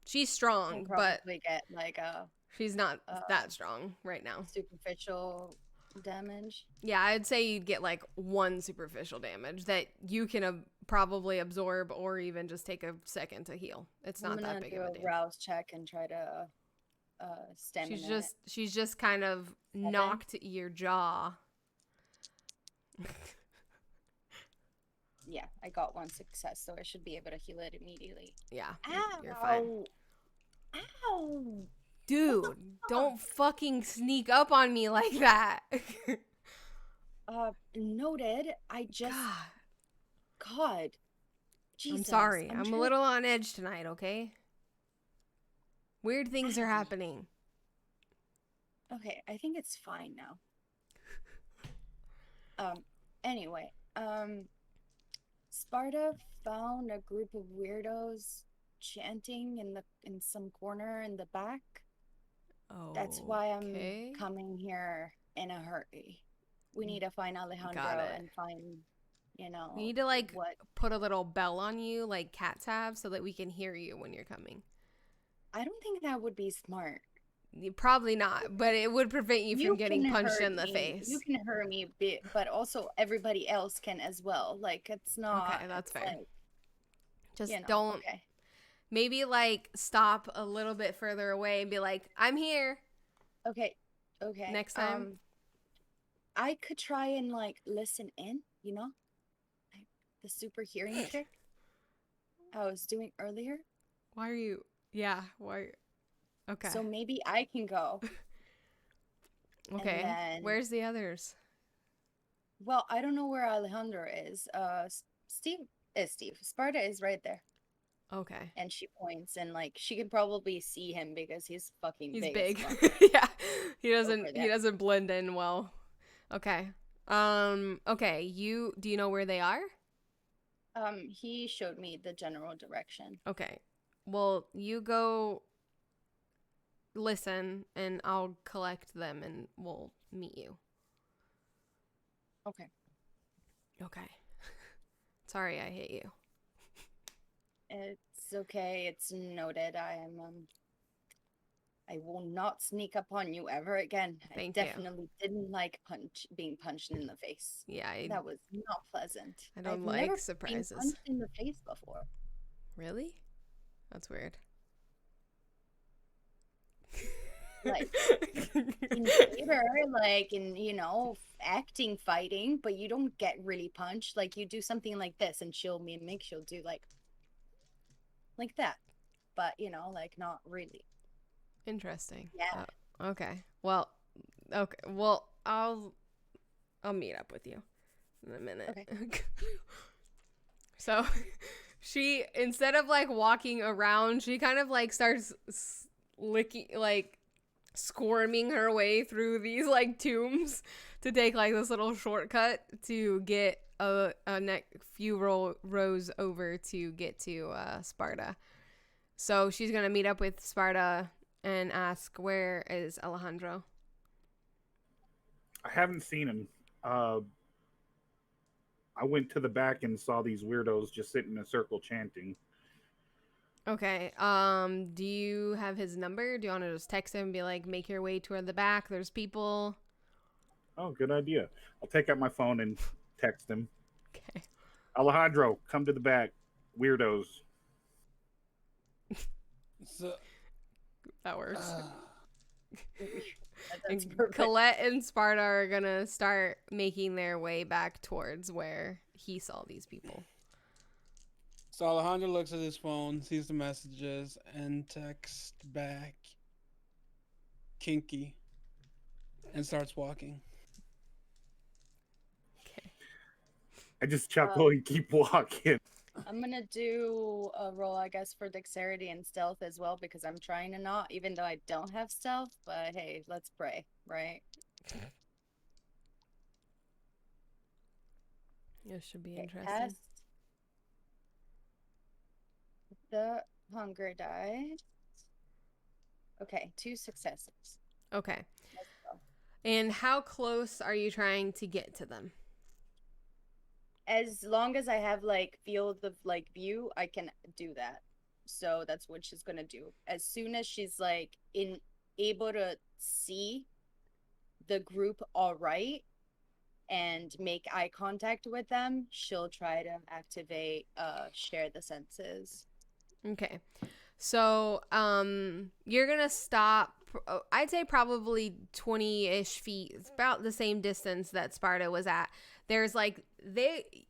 She's strong, but get like a she's not that strong right now. superficial damage. Yeah, I'd say you'd get like 1 superficial damage that you can probably absorb or even just take a second to heal. It's not that big of a deal. Rouse check and try to stamina. She's just kind of knocked your jaw. Yeah, I got 1 success, so I should be able to heal it immediately. Yeah, Ow! you're fine. Ow! Dude, don't fucking sneak up on me like that. Noted. I just God. Jesus, I'm sorry. I'm a little on edge tonight, okay? Weird things are happening. Okay, I think it's fine now. Anyway, Sparta found a group of weirdos chanting in some corner in the back. Oh, that's why I'm coming here in a hurry. We need to find Alejandro and find, we need to like put a little bell on you like cats have so that we can hear you when you're coming. I don't think that would be smart. Probably not, but it would prevent you from getting punched in the face. You can hurt me a bit, but also everybody else can as well. Like, it's not... Okay, that's fair. Like, just don't... Okay. Maybe, like, stop a little bit further away and be like, I'm here. Okay. Next time? I could try and, like, listen in, Like, the super hearing trick I was doing earlier. Why are you... Yeah, why... Okay. So maybe I can go. Okay. Then... Where's the others? Well, I don't know where Alejandro is. Steve. Sparta is right there. Okay. And she points, and like she can probably see him because he's fucking big. He's big. Yeah. He doesn't blend in well. Okay. Okay. Do you know where they are? He showed me the general direction. Okay. Well, you go listen and I'll collect them and we'll meet you. Okay. Sorry I hit you. It's okay. It's noted. I will not sneak up on you ever again. Thank you. I definitely didn't like being punched in the face. Yeah. That was not pleasant. I've like surprises. Been punched in the face before. Really? That's weird. Like in theater, like in acting, fighting, but you don't get really punched. Like you do something like this, and she'll do like that, but like not really. Interesting. Yeah. Okay. Well. I'll meet up with you in a minute. Okay. So she, instead of like walking around, she kind of like starts licking, like squirming her way through these like tombs to take like this little shortcut to get a few rows over to get to Sparta. So she's gonna meet up with Sparta and ask, where is Alejandro? I haven't seen him. I went to the back and saw these weirdos just sitting in a circle chanting. Okay. Do you have his number? Do you want to just text him and be like, make your way toward the back? There's people. Oh, good idea. I'll take out my phone and text him. Okay. Alejandro, come to the back. Weirdos. So, That works. That's And perfect. Colette and Sparta are gonna start making their way back towards where he saw these people. so Alejandro looks at his phone, sees the messages, and texts back kinky and starts walking. Okay. I just chuckle and keep walking. I'm gonna do a roll, I guess, for dexterity and stealth as well, because I'm trying to not, even though I don't have stealth. But hey, let's pray, right? This should be Okay, interesting. cast the hunger die. Okay, 2 successes. Okay. Let's go. And how close are you trying to get to them? As long as I have like field of like view, I can do that. So that's what she's gonna do. As soon as she's like able to see the group all right and make eye contact with them, she'll try to activate share the senses. Okay. So, you're gonna stop. I'd say probably 20-ish feet. It's about the same distance that Sparta was at. There's like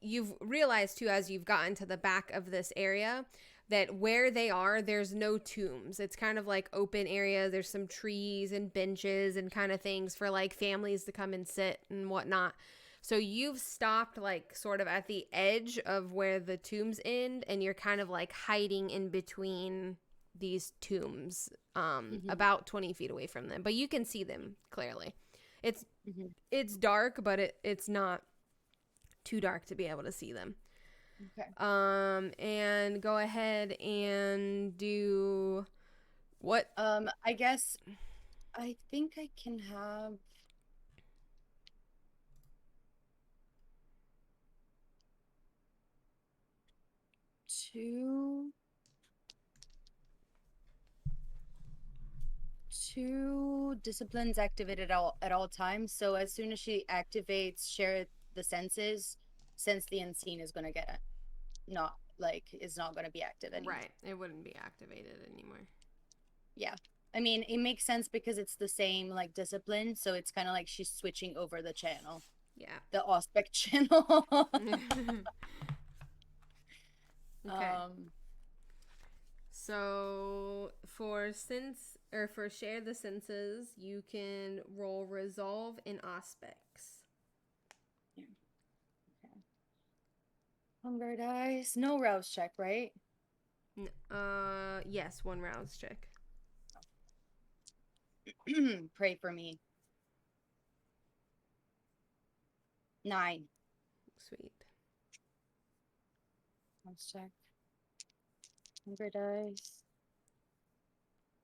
you've realized too, as you've gotten to the back of this area, that where they are, there's no tombs. It's kind of like open area. There's some trees and benches and kind of things for like families to come and sit and whatnot. So you've stopped like sort of at the edge of where the tombs end, and you're kind of like hiding in between these tombs, about 20 feet away from them. But you can see them clearly. It's dark, but it's not too dark to be able to see them. Okay. And go ahead and do what? I guess I think I can have two disciplines activated at all times. So as soon as she activates share the senses, sense the unseen is gonna get not like is not gonna be active anymore. Right. It wouldn't be activated anymore. Yeah. I mean, it makes sense because it's the same like discipline, so it's kind of like she's switching over the channel. Yeah. The aspect channel. Okay. So for share the senses, you can roll resolve in aspects. Yeah. Okay. Hunger dice. No rouse check, right? Yes, 1 rouse check. Pray for me. 9. Sweet. Let's check. Hunger dice.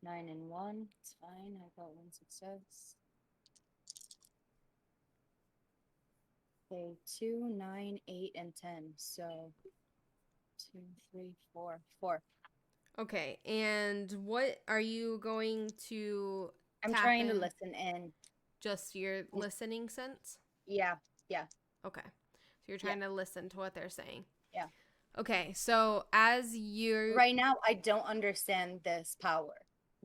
9 and 1. It's fine. I got 1 success. Okay, 2, 9, 8, and 10. So 2, 3, 4. 4. Okay, and what are you going to I'm tap trying to in? listen in. Just your listening sense? Yeah. Okay. So you're trying to listen to what they're saying. Yeah. Okay, so as you're Right now, I don't understand this power.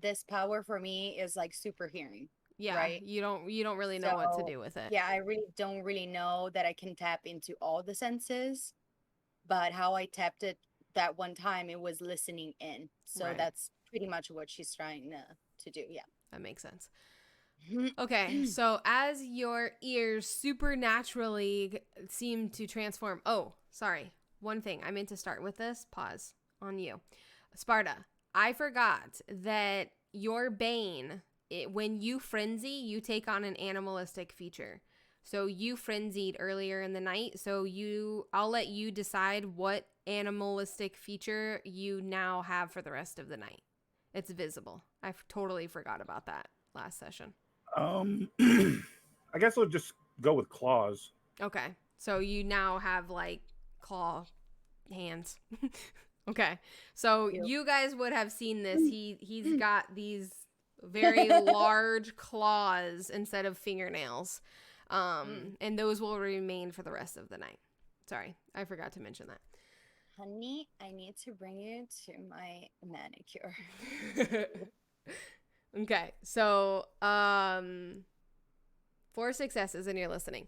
This power for me is like super hearing. yeah, right? you don't really know what to do with it. Yeah, I don't really know that I can tap into all the senses, but how I tapped it that one time, it was listening in. So Right. that's pretty much what she's trying to do. Yeah. That makes sense. Okay, so as your ears supernaturally seem to transform. Oh, sorry. One thing. I meant to start with this. Pause on you. Sparta, I forgot that your bane when you frenzy, you take on an animalistic feature. So you frenzied earlier in the night. So I'll let you decide what animalistic feature you now have for the rest of the night. It's visible. I totally forgot about that last session. I guess I'll just go with claws. Okay. So you now have like claw hands. Okay. So Cute. you guys would have seen this. He's got these very large claws instead of fingernails. And those will remain for the rest of the night. Sorry, I forgot to mention that. Honey, I need to bring you to my manicure. Okay. So 4 successes and you're listening.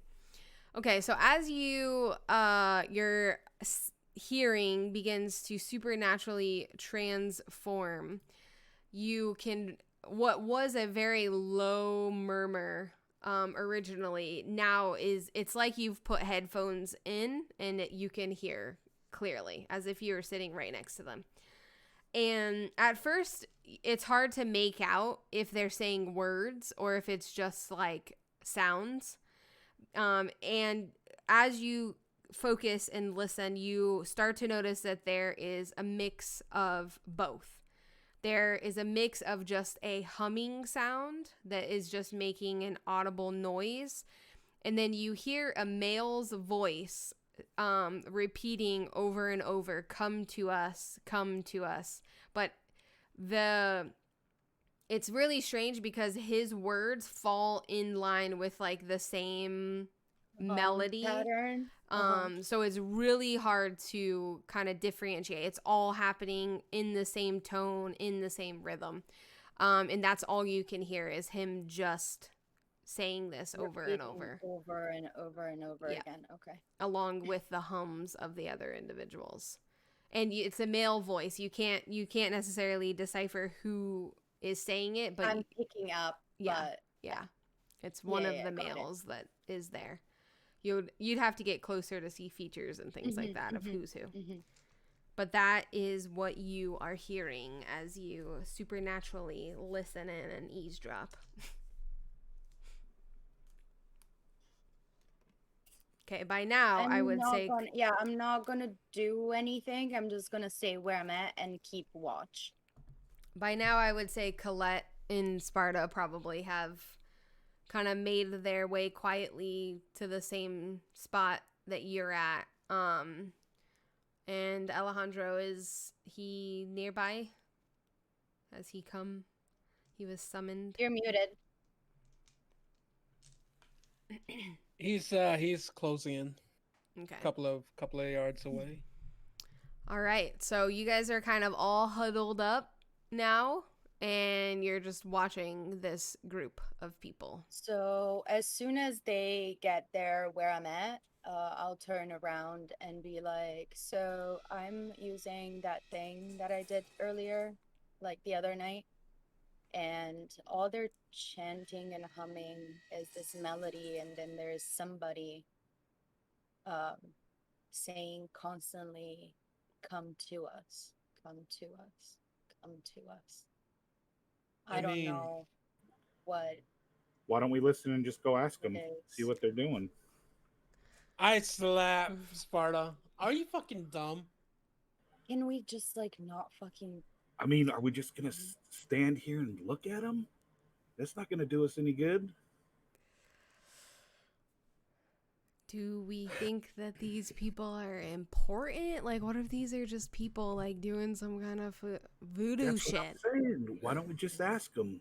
Okay, so as your hearing begins to supernaturally transform, you can, what was a very low murmur originally, now it's like you've put headphones in and you can hear clearly as if you were sitting right next to them. And at first, it's hard to make out if they're saying words or if it's just like sounds. And as you focus and listen, you start to notice that there is a mix of both. There is a mix of just a humming sound that is just making an audible noise. And then you hear a male's voice repeating over and over, come to us, come to us. But it's really strange because his words fall in line with like the same melody pattern. So it's really hard to kind of differentiate. It's all happening in the same tone, in the same rhythm, and that's all you can hear is him just saying this over and over and over again. Okay. along with the hums of the other individuals. And it's a male voice. You can't necessarily decipher who is saying it, but I'm picking up. yeah, But yeah, it's one of the males that is there. You'd have to get closer to see features and things like that of who's who. But that is what you are hearing as you supernaturally listen in and eavesdrop. Okay, by now I would say I'm not gonna do anything. I'm just gonna stay where I'm at and keep watch. by now I would say Colette and Sparta probably have kind of made their way quietly to the same spot that you're at. And Alejandro, is he nearby? Has he come? He was summoned. You're muted. He's closing in. Okay. Couple of yards away. All right. So you guys are kind of all huddled up now, and you're just watching this group of people. So as soon as they get there where I'm at, I'll turn around and be like, so I'm using that thing that I did earlier, like the other night, and all they're chanting and humming is this melody, and then there's somebody saying constantly, come to us, come to us, come to us. I don't know what. Why don't we listen and just go ask them, see what they're doing? I slap Sparta. Are you fucking dumb? Can we just like not fucking? I mean, are we just gonna stand here and look at them? That's not gonna do us any good. Do we think that these people are important? Like, what if these are just people like doing some kind of voodoo That's shit? what I'm saying. Why don't we just ask them?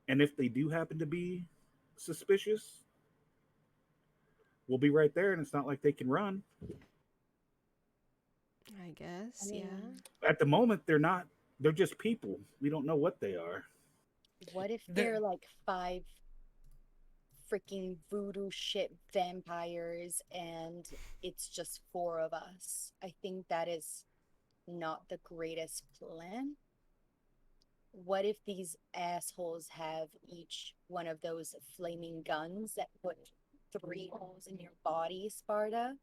And if they do happen to be suspicious, we'll be right there, and it's not like they can run. I guess, yeah. At the moment, they're not. They're just people. We don't know what they are. What if they're like 5 freaking voodoo shit vampires and it's just 4 of us? I think that is not the greatest plan. What if these assholes have each one of those flaming guns that put 3 holes in your body, Sparta?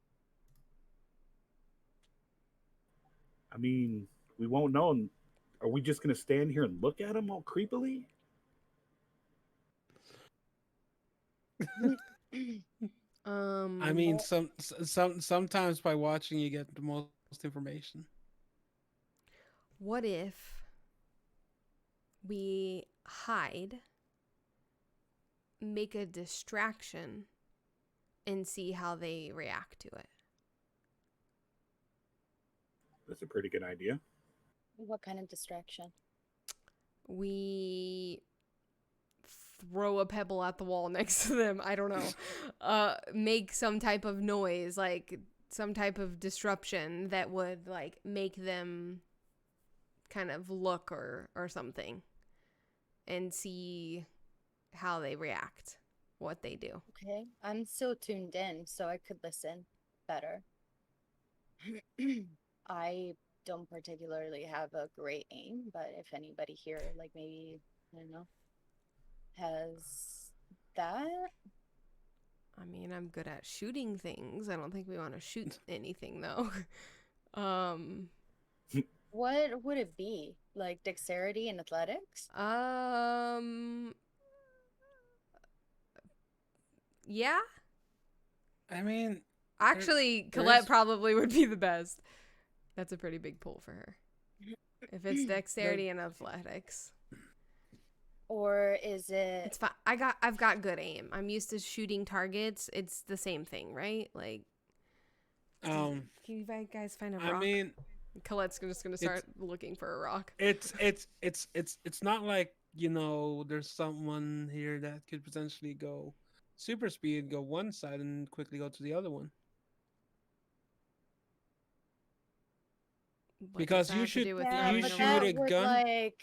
I mean, we won't know Are we just gonna stand here and look at them all creepily? I Um, mean, Well, sometimes by watching you get the most information. what if we hide, make a distraction, and see how they react to it? That's a pretty good idea. what kind of distraction? We throw a pebble at the wall next to them. I don't know. Make some type of noise, like some type of disruption that would like make them kind of look or something and see how they react, what they do. Okay, I'm still tuned in, so I could listen better. I don't particularly have a great aim, but if anybody here, like maybe, I don't know, has that, I mean, I'm good at shooting things. I don't think we want to shoot anything though. um what would it be? Like dexterity and athletics? um yeah. I mean, Actually, there Colette is- probably would be the best. That's a pretty big pull for her. If it's dexterity and athletics. Or is it It's fine. I've got good aim. I'm used to shooting targets. It's the same thing, right? Like, can you guys find a rock? I mean, Colette's just gonna start looking for a rock. it's not like, there's someone here that could potentially go super speed, go one side, and quickly go to the other one. What Because does that you have to should- do with yeah, throwing but a that rock? a would gun? like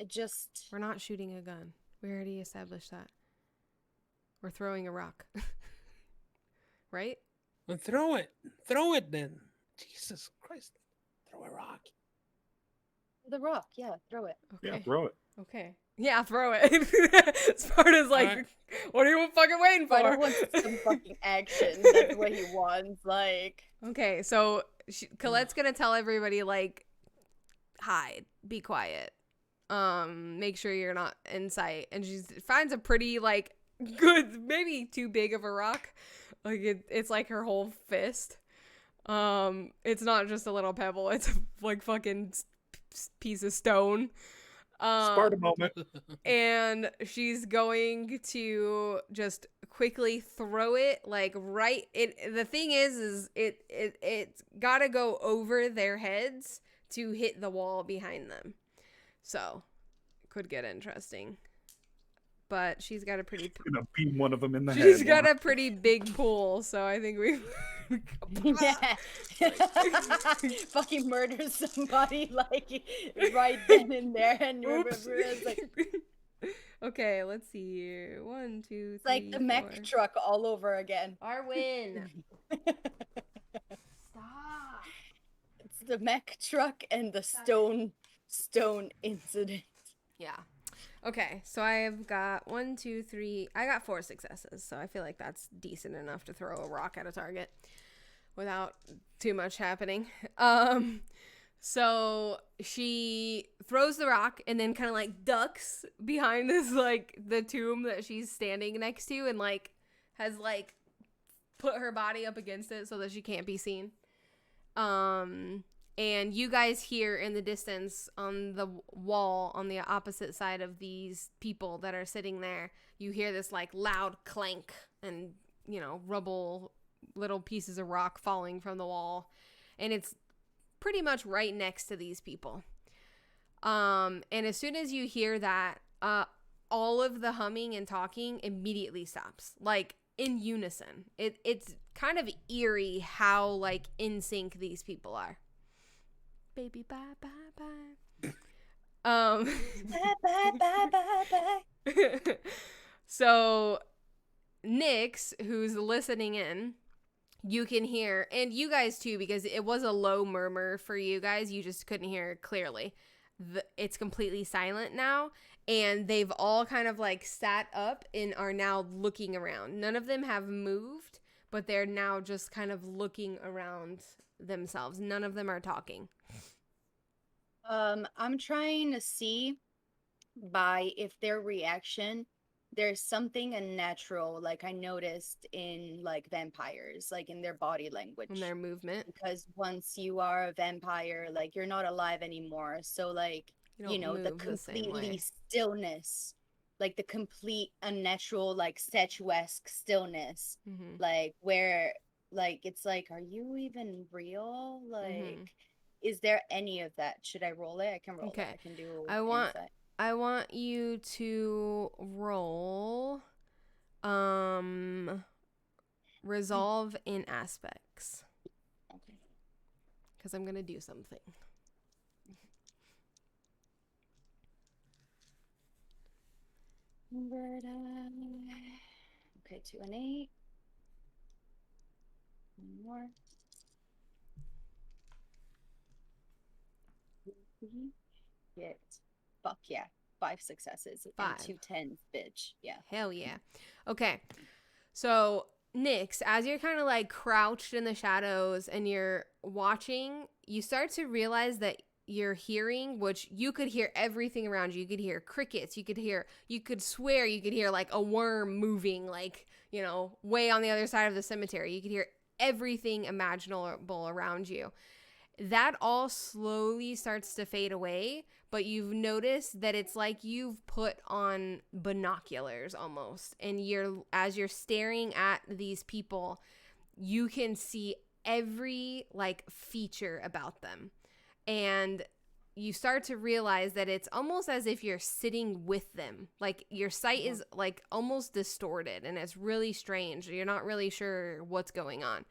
just We're not shooting a gun. We already established that. We're throwing a rock. Right? Well, throw it then. Jesus Christ, throw a rock. the rock, yeah, throw it. Okay. Yeah, throw it. Okay. Yeah, throw it. Sparta's like, Alright. what are you fucking waiting for? But I want some fucking action. That's what he wants. Like, Okay, so Colette's gonna tell everybody, like, hide, be quiet, make sure you're not in sight, and she finds a pretty, like, good, maybe too big of a rock, like it's like her whole fist. It's not just a little pebble; it's a, like, fucking piece of stone. Sparta moment. And she's going to just quickly throw it, like, right. The thing is it's gotta go over their heads to hit the wall behind them, so could get interesting. But she's got a pretty Gonna beam one of them in the head. she's got a pretty big pool, so I think we yeah, fucking murder somebody like right then and there, and remember Oops. it's like Okay, let's see here. 1, 2, 3, it's like the mech 4. truck all over again. Arwen, stop. It's the mech truck and the stone incident. Yeah. Okay, so I've got 1, 2, 3. I got 4 successes, so I feel like that's decent enough to throw a rock at a target without too much happening. So she throws the rock and then kind of like ducks behind this, like, the tomb that she's standing next to, and like has like put her body up against it so that she can't be seen. And you guys hear in the distance on the wall on the opposite side of these people that are sitting there, you hear this like loud clank and, rubble, little pieces of rock falling from the wall. And it's pretty much right next to these people. And as soon as you hear that, all of the humming and talking immediately stops, like in unison. It's kind of eerie how like in sync these people are. Baby, bye, bye, bye. Bye, bye, bye, bye, bye. So Nyx, who's listening in, you can hear, and you guys too, because it was a low murmur for you guys. You just couldn't hear it clearly. It's completely silent now, and they've all kind of like sat up and are now looking around. None of them have moved, but they're now just kind of looking around themselves. None of them are talking. I'm trying to see by if their reaction, there's something unnatural, like I noticed in like vampires, like in their body In language. their movement. Because once you are a vampire, like you're not alive anymore. So like, You you don't know, the move the same completely way. stillness, like the complete unnatural, like statuesque stillness, Mm-hmm. like where like it's like, are you even real? Like, Mm-hmm. is there any of that? Should I roll it? I can roll it. Okay. I can do I want insight. I want you to roll resolve in aspects Okay. because I'm gonna do something. Okay, 2 and 8. One more. Get fuck yeah. 5 successes and 5. 2 tens, bitch. Yeah. Hell yeah. Okay. So, Nyx, as you're kind of like crouched in the shadows and you're watching, you start to realize that you're hearing, which you could hear everything around you. You could hear crickets. You could swear you could hear like a worm moving, like, you know, way on the other side of the cemetery. You could hear everything imaginable around you. That all slowly starts to fade away, but you've noticed that it's like you've put on binoculars almost, and as you're staring at these people, you can see every like feature about them, and you start to realize that it's almost as if you're sitting with them. Like your sight is like almost distorted, and it's really strange. You're not really sure what's going on.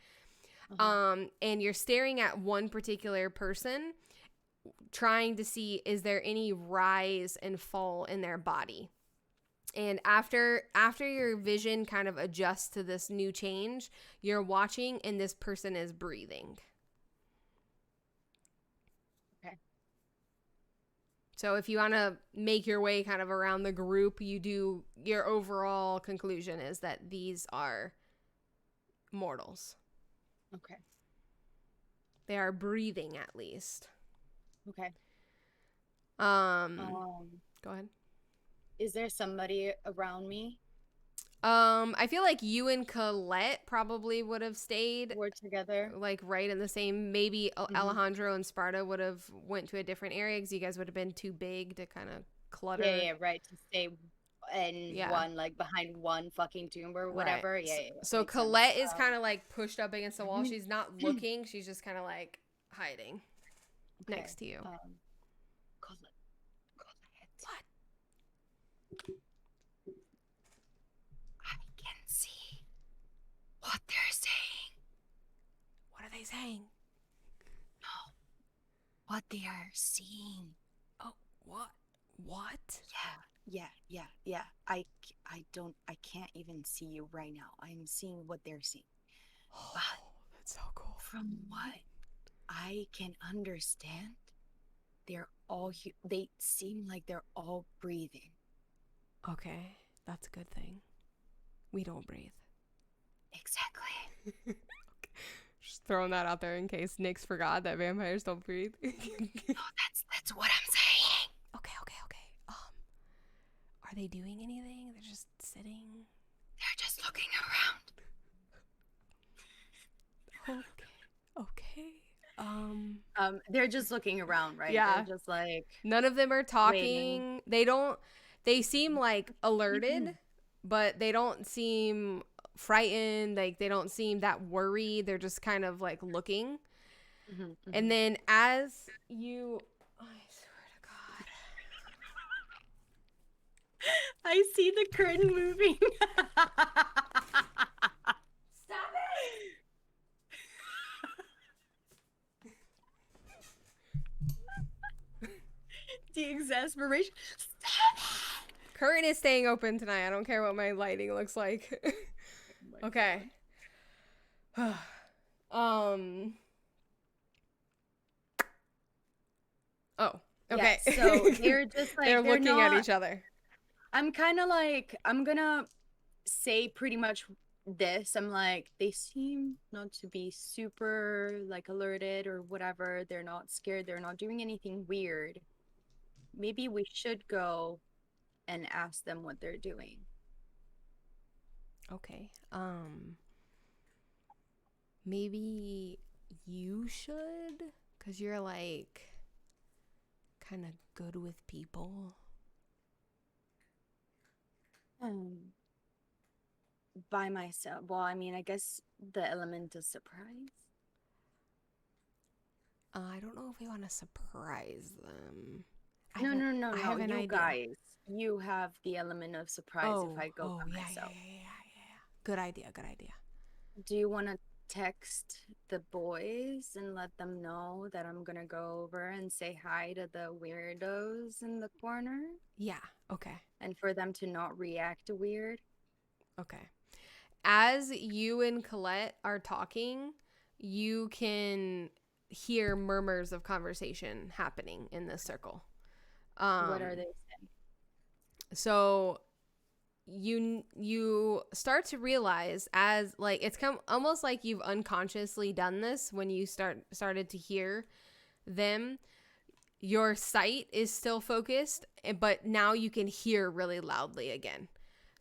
And you're staring at one particular person, trying to see is there any rise and fall in their body. And after your vision kind of adjusts to this new change, you're watching and this person is breathing. Okay. So if you want to make your way kind of around the group, your overall conclusion is that these are mortals. Okay. They are breathing at least. Okay. Go ahead. Is there somebody around me? I feel like you and Colette probably would have stayed We're together. like right in the same. Maybe Alejandro and Sparta would have went to a different area because you guys would have been too big to kind of clutter. Yeah, right. To stay in one, like behind one fucking tomb or whatever. Right. Yeah. So Makes Colette sense. is kind of like pushed up against the wall. She's not looking. She's just kind of like hiding next to you. Colette. What? I can see what they're saying. What are they saying? No. What they are seeing. Oh, what? What? Yeah. I can't even see you right now. I'm seeing what they're seeing. But that's so cool. From what I can understand, they seem like they're all breathing. Okay, that's a good thing. We don't breathe. Exactly. Okay. Just throwing that out there in case Nyx forgot that vampires don't breathe. No, that's what I'm saying. Okay. Are they doing anything? They're just sitting. They're just looking around. Okay. They're just looking around, right? Yeah. They're just like None of them are talking. waiting. They seem like alerted, but they don't seem frightened. Like they don't seem that worried. They're just kind of like looking. And then as you, I swear to God. I see the curtain moving. Stop it! The exasperation. Stop it! Curtain is staying open tonight. I don't care what my lighting looks like. Okay. Oh, okay. Yeah, so they're just like they're looking not, at each other. I'm kind of like, I'm gonna say pretty much this, I'm like, they seem not to be super like alerted or whatever. They're not scared. They're not doing anything weird. Maybe we should go and ask them what they're doing. Okay. Maybe you should, because you're like kind of good with people. Um, by myself. Well, I mean, I guess the element of surprise. I don't know if we want to surprise them. No, no, no, I no. have an You idea. guys, you have the element of surprise if Oh, I go oh, by yeah, yeah, myself. yeah, yeah, yeah, yeah. Good idea, good idea. Do you want to text the boys and let them know that I'm gonna go over and say hi to the weirdos in the corner Yeah, okay, and for them to not react weird? okay. As you and Colette are talking, you can hear murmurs of conversation happening in this circle. What are Um, they saying? so you start to realize as like it's come almost like you've unconsciously done this when you started to hear them. Your sight is still focused, but now you can hear really loudly again.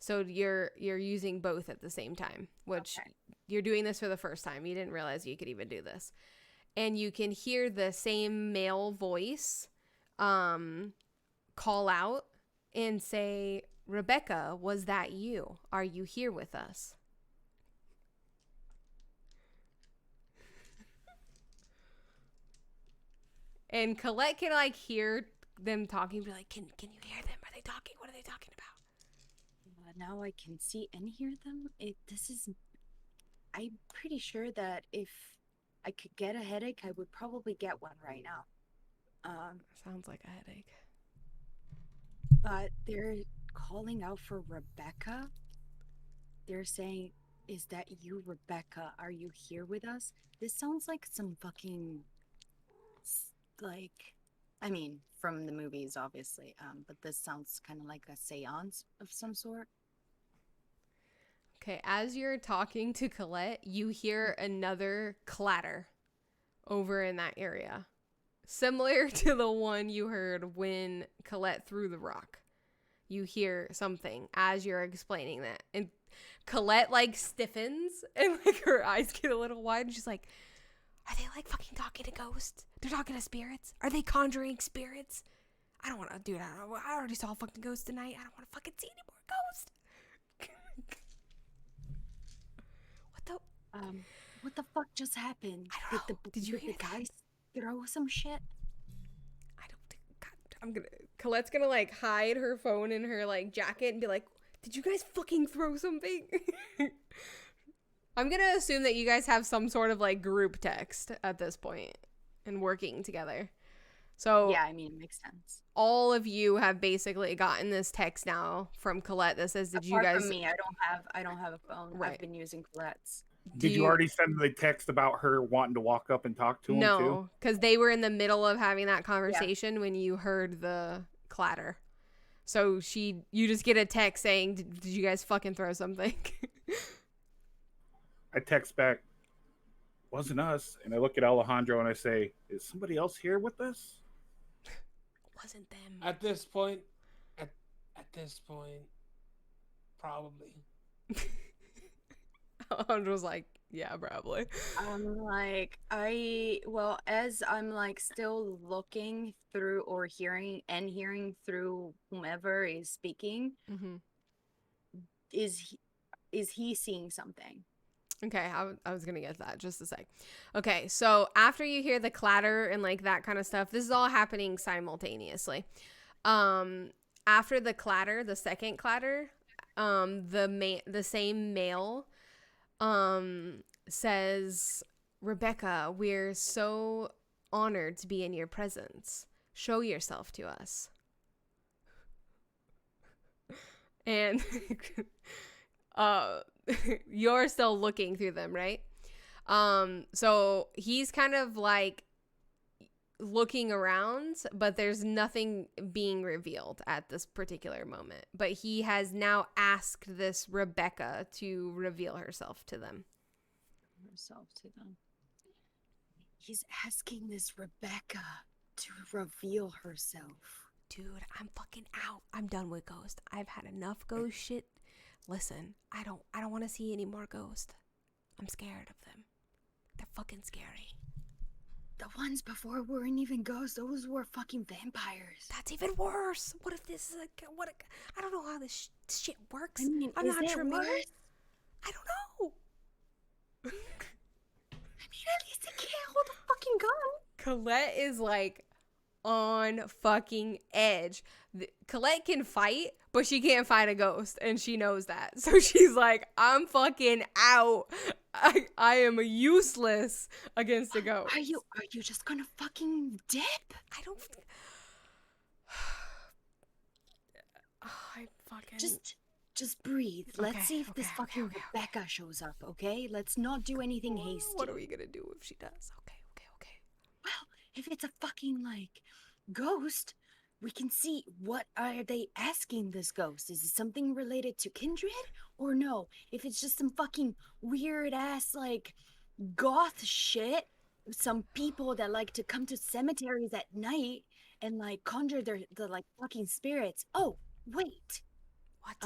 So you're using both at the same time, which Okay. you're doing this for the first time. You didn't realize you could even do this. And you can hear the same male voice call out and say, "Rebecca, was that you? Are you here with us?" And Colette can like hear them talking, be like, can you hear them? Are they talking? What are they talking about? Now I can see and hear them. I'm pretty sure that if I could get a headache, I would probably get one right now. Sounds like a headache. But they're calling out for Rebecca. They're saying, "Is that you, Rebecca? Are you here with us?" This sounds like some fucking like, I mean, from the movies, obviously. But this sounds kind of like a séance of some sort. Okay, as you're talking to Colette, you hear another clatter over in that area. Similar to the one you heard when Colette threw the rock. You hear something as you're explaining that. And Colette like stiffens and like her eyes get a little wide and she's like, "Are they like fucking talking to ghosts? They're talking to spirits? Are they conjuring spirits? I don't want to do that. I already saw a fucking ghost tonight. I don't want to fucking see any more ghosts." What the? What the fuck just happened? I don't know. Did you hear the that? guys throw some shit? I don't think. God, I'm gonna. Colette's gonna like hide her phone in her like jacket and be like, "Did you guys fucking throw something?" I'm gonna assume that you guys have some sort of like group text at this point and working together. So Yeah, I mean, it makes sense. all of you have basically gotten this text now from Colette that says, "Did you Apart guys?" from me, I don't have a phone. Right. I've been using Colette's. Do Did you already send the text about her wanting to walk up and talk to him too? No, because they were in the middle of having that conversation when you heard the clatter. So you just get a text saying, "Did you guys fucking throw something?" I text back, "Wasn't us." And I look at Alejandro and I say, "Is somebody else here with us?" Wasn't them. At this point, at this point, probably. Alejandro's like, "Yeah, probably." I'm like, as I'm like still looking through or hearing through whomever is speaking, Mm-hmm. is he seeing something? Okay, I was gonna get that just a sec. Okay, so after you hear the clatter and like that kind of stuff, this is all happening simultaneously. After the clatter, the second clatter, the same male, says, "Rebecca, we're so honored to be in your presence. Show yourself to us." And you're still looking through them, right? So he's kind of like looking around, but there's nothing being revealed at this particular moment. But he has now asked this Rebecca to reveal herself to them. Herself to them. He's asking this Rebecca to reveal herself. Dude, I'm fucking out. I'm done with ghost. I've had enough ghost shit. Listen, I don't want to see any more ghosts. I'm scared of them. They're fucking scary. The ones before weren't even ghosts. Those were fucking vampires. That's even worse. What if this is I don't know how this shit works. I mean, I'm is not it Tremere. worse? I don't know. I mean, at least they can't hold a fucking gun. Colette is like on fucking edge. Colette can fight, but she can't fight a ghost, and she knows that. So she's like, I'm fucking out. I am useless against a ghost. Are you just gonna fucking dip? I don't. I fucking just breathe. Let's Okay, see if this okay, fucking okay. Rebecca shows up. Okay, let's not do anything hasty. What are we gonna do if she does? Okay. Well, if it's a fucking like ghost, we can see what are they asking this ghost. Is it something related to kindred or no? If it's just some fucking weird ass like goth shit, some people that like to come to cemeteries at night and like conjure the like fucking spirits. Oh, wait. What?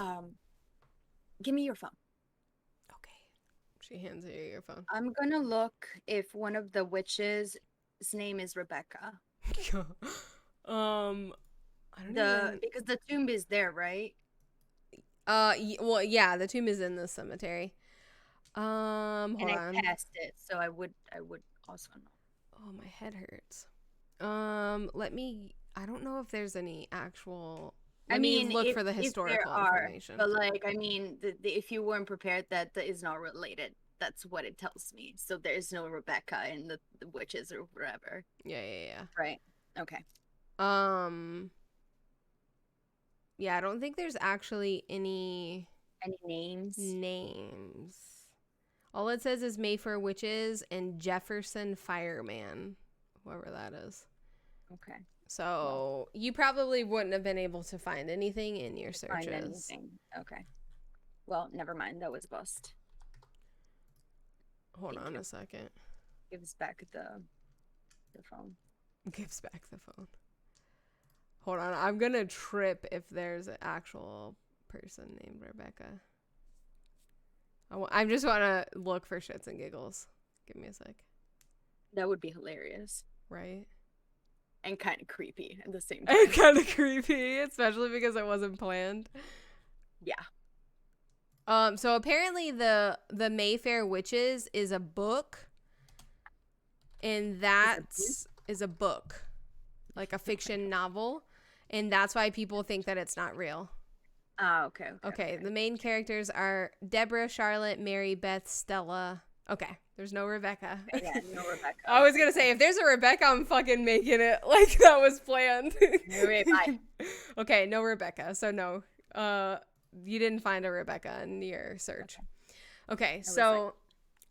Give me your phone. Okay. She hands you your phone. I'm gonna look if one of the witches' name is Rebecca. I don't even... Because the tomb is there, right? Well, yeah, the tomb is in the cemetery. Hold And I on. passed it, so I would also know. Oh, my head hurts. I don't know if there's any actual... Let me look for the historical information. But like, I mean, if you weren't prepared, that is not related. That's what it tells me. So there's no Rebecca in the witches or whatever. Yeah. Right. Okay. Yeah, I don't think there's actually any names. All it says is Mayfair Witches and Jefferson Fireman, whoever that is. Okay. So you probably wouldn't have been able to find anything in your searches. Find anything. Okay. Well, never mind. That was a bust. Hold on a second. Gives back the phone. Gives back the phone. Hold on. I'm going to trip if there's an actual person named Rebecca. I just want to look for shits and giggles. Give me a sec. That would be hilarious. Right? And kind of creepy at the same time. And kind of creepy, especially because it wasn't planned. Yeah. So apparently the Mayfair Witches is a book, and that is a book, like a fiction novel, and that's why people think that it's not real. Oh, okay. The main characters are Deborah, Charlotte, Mary, Beth, Stella. Okay, there's no Rebecca. Yeah, no Rebecca. I was gonna say, if there's a Rebecca, I'm fucking making it like that was planned. Wait, bye. Okay, no Rebecca. So no, you didn't find a Rebecca in your search. Okay, so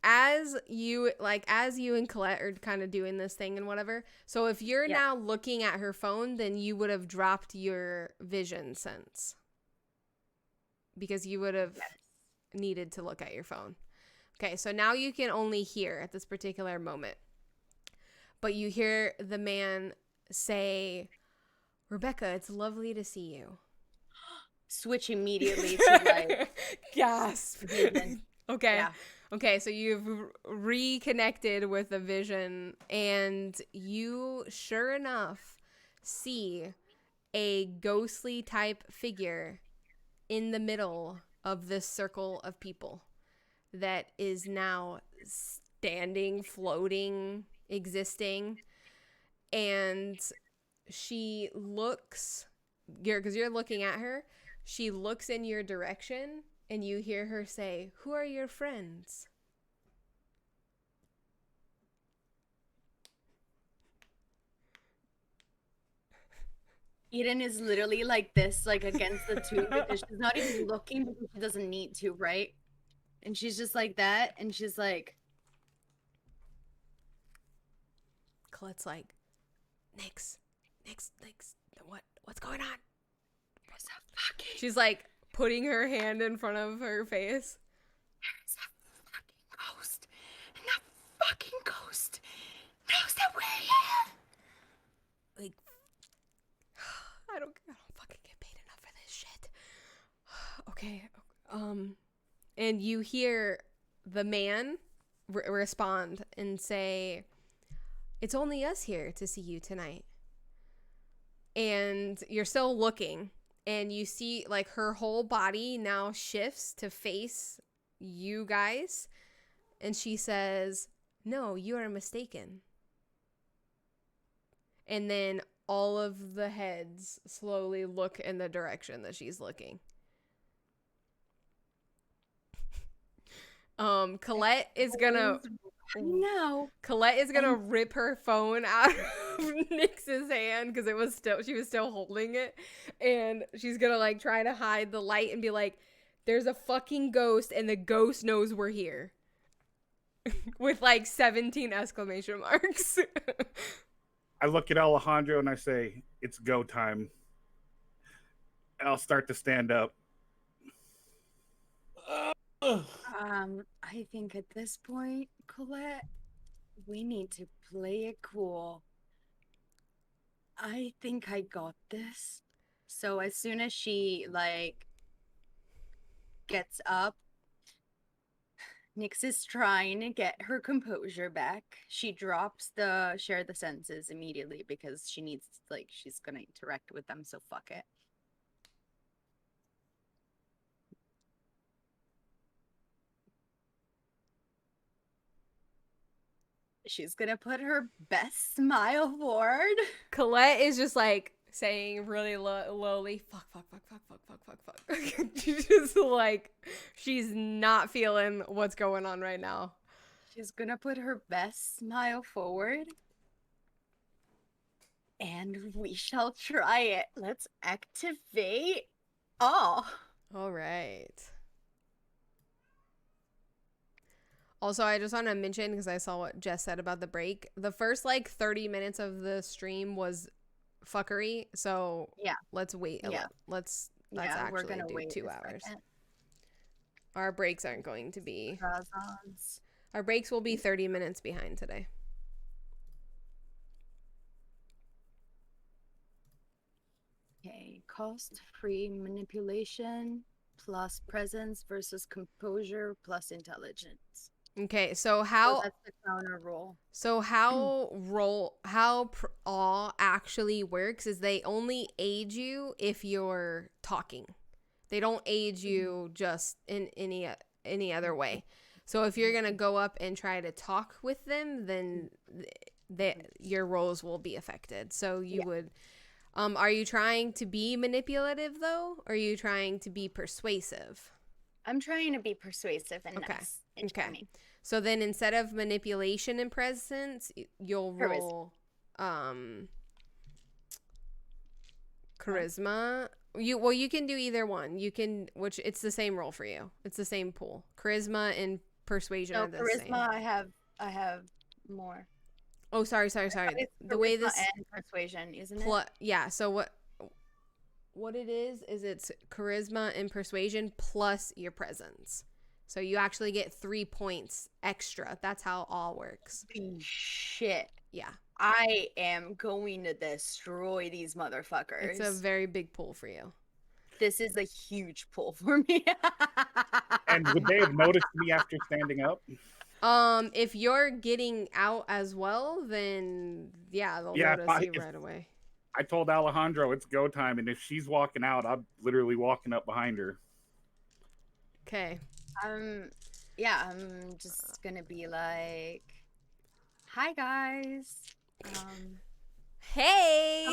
as you and Colette are kind of doing this thing and whatever. So if you're now looking at her phone, then you would have dropped your vision sense because you would have needed to look at your phone. Okay, so now you can only hear at this particular moment. But you hear the man say, Rebecca, it's lovely to see you. Switch immediately to like... Gasp. Okay. Yeah. Okay, so you've reconnected with the vision, and you, sure enough, see a ghostly type figure in the middle of this circle of people that is now standing, floating, existing. And she looks, because you're looking at her, she looks in your direction, and you hear her say, "Who are your friends?" Eden is literally like this, like against the tube, because she's not even looking because she doesn't need to, right? And she's just like that, and she's like... Colette's like, Nix, what's going on? There's a fucking, She's like putting her hand in front of her face. there's a fucking ghost. And that fucking ghost knows that we're here. Like, I don't fucking get paid enough for this shit. Okay. And you hear the man respond and say, "It's only us here to see you tonight." And you're still looking, and you see like her whole body now shifts to face you guys, and she says, "No, you are mistaken." And then all of the heads slowly look in the direction that she's looking. Colette is gonna rip her phone out of Nix's hand because she was still holding it, and she's gonna like try to hide the light and be like, "There's a fucking ghost, and the ghost knows we're here," with like 17 exclamation marks. I look at Alejandro and I say, "It's go time." And I'll start to stand up. I think at this point, Colette, we need to play it cool. I think I got this. So as soon as she like gets up, Nyx is trying to get her composure back. She drops the share the senses immediately because she needs she's gonna interact with them, so fuck it. She's gonna put her best smile forward. Colette is just like saying really lowly, fuck. She's just like, she's not feeling what's going on right now. She's gonna put her best smile forward. And we shall try it. Let's activate. Oh. All right. Also, I just want to mention, because I saw what Jess said about the break, the first like 30 minutes of the stream was fuckery. So yeah, let's wait. Yeah. Let's we're actually gonna do wait 2 hours. Second. Our breaks aren't going to be. Razons. Our breaks will be 30 minutes behind today. Okay, cost-free manipulation plus presence versus composure plus intelligence. Okay, so how that's the counter roll. So how awe actually works is they only aid you if you're talking. They don't aid you just in any other way. So if you're gonna go up and try to talk with them, then your roles will be affected. So you would. Are you trying to be manipulative though? Or are you trying to be persuasive? I'm trying to be persuasive and nice. Okay. So then instead of manipulation and presence, you'll roll charisma. You can do either one. You can, which it's the same roll for you. It's the same pool. Charisma and persuasion are the same. Charisma, I have more. Oh, sorry. The way this and persuasion, isn't it? Yeah. So what it is it's charisma and persuasion plus your presence. So you actually get 3 points extra. That's how all works. Shit. Yeah. I am going to destroy these motherfuckers. It's a very big pull for you. This is a huge pull for me. And would they have noticed me after standing up? If you're getting out as well, then they'll notice you right away. I told Alejandro it's go time, and if she's walking out, I'm literally walking up behind her. Okay. I'm just gonna be like, "Hi guys." Hey.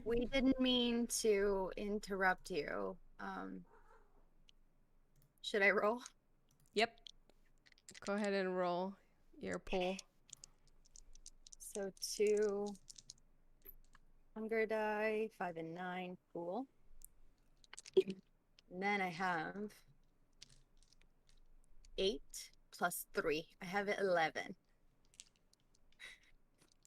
We didn't mean to interrupt you. Should I roll? Yep. Go ahead and roll your pull. So 2 hunger die, 5 and 9, cool. And then I have 8 plus 3. I have 11.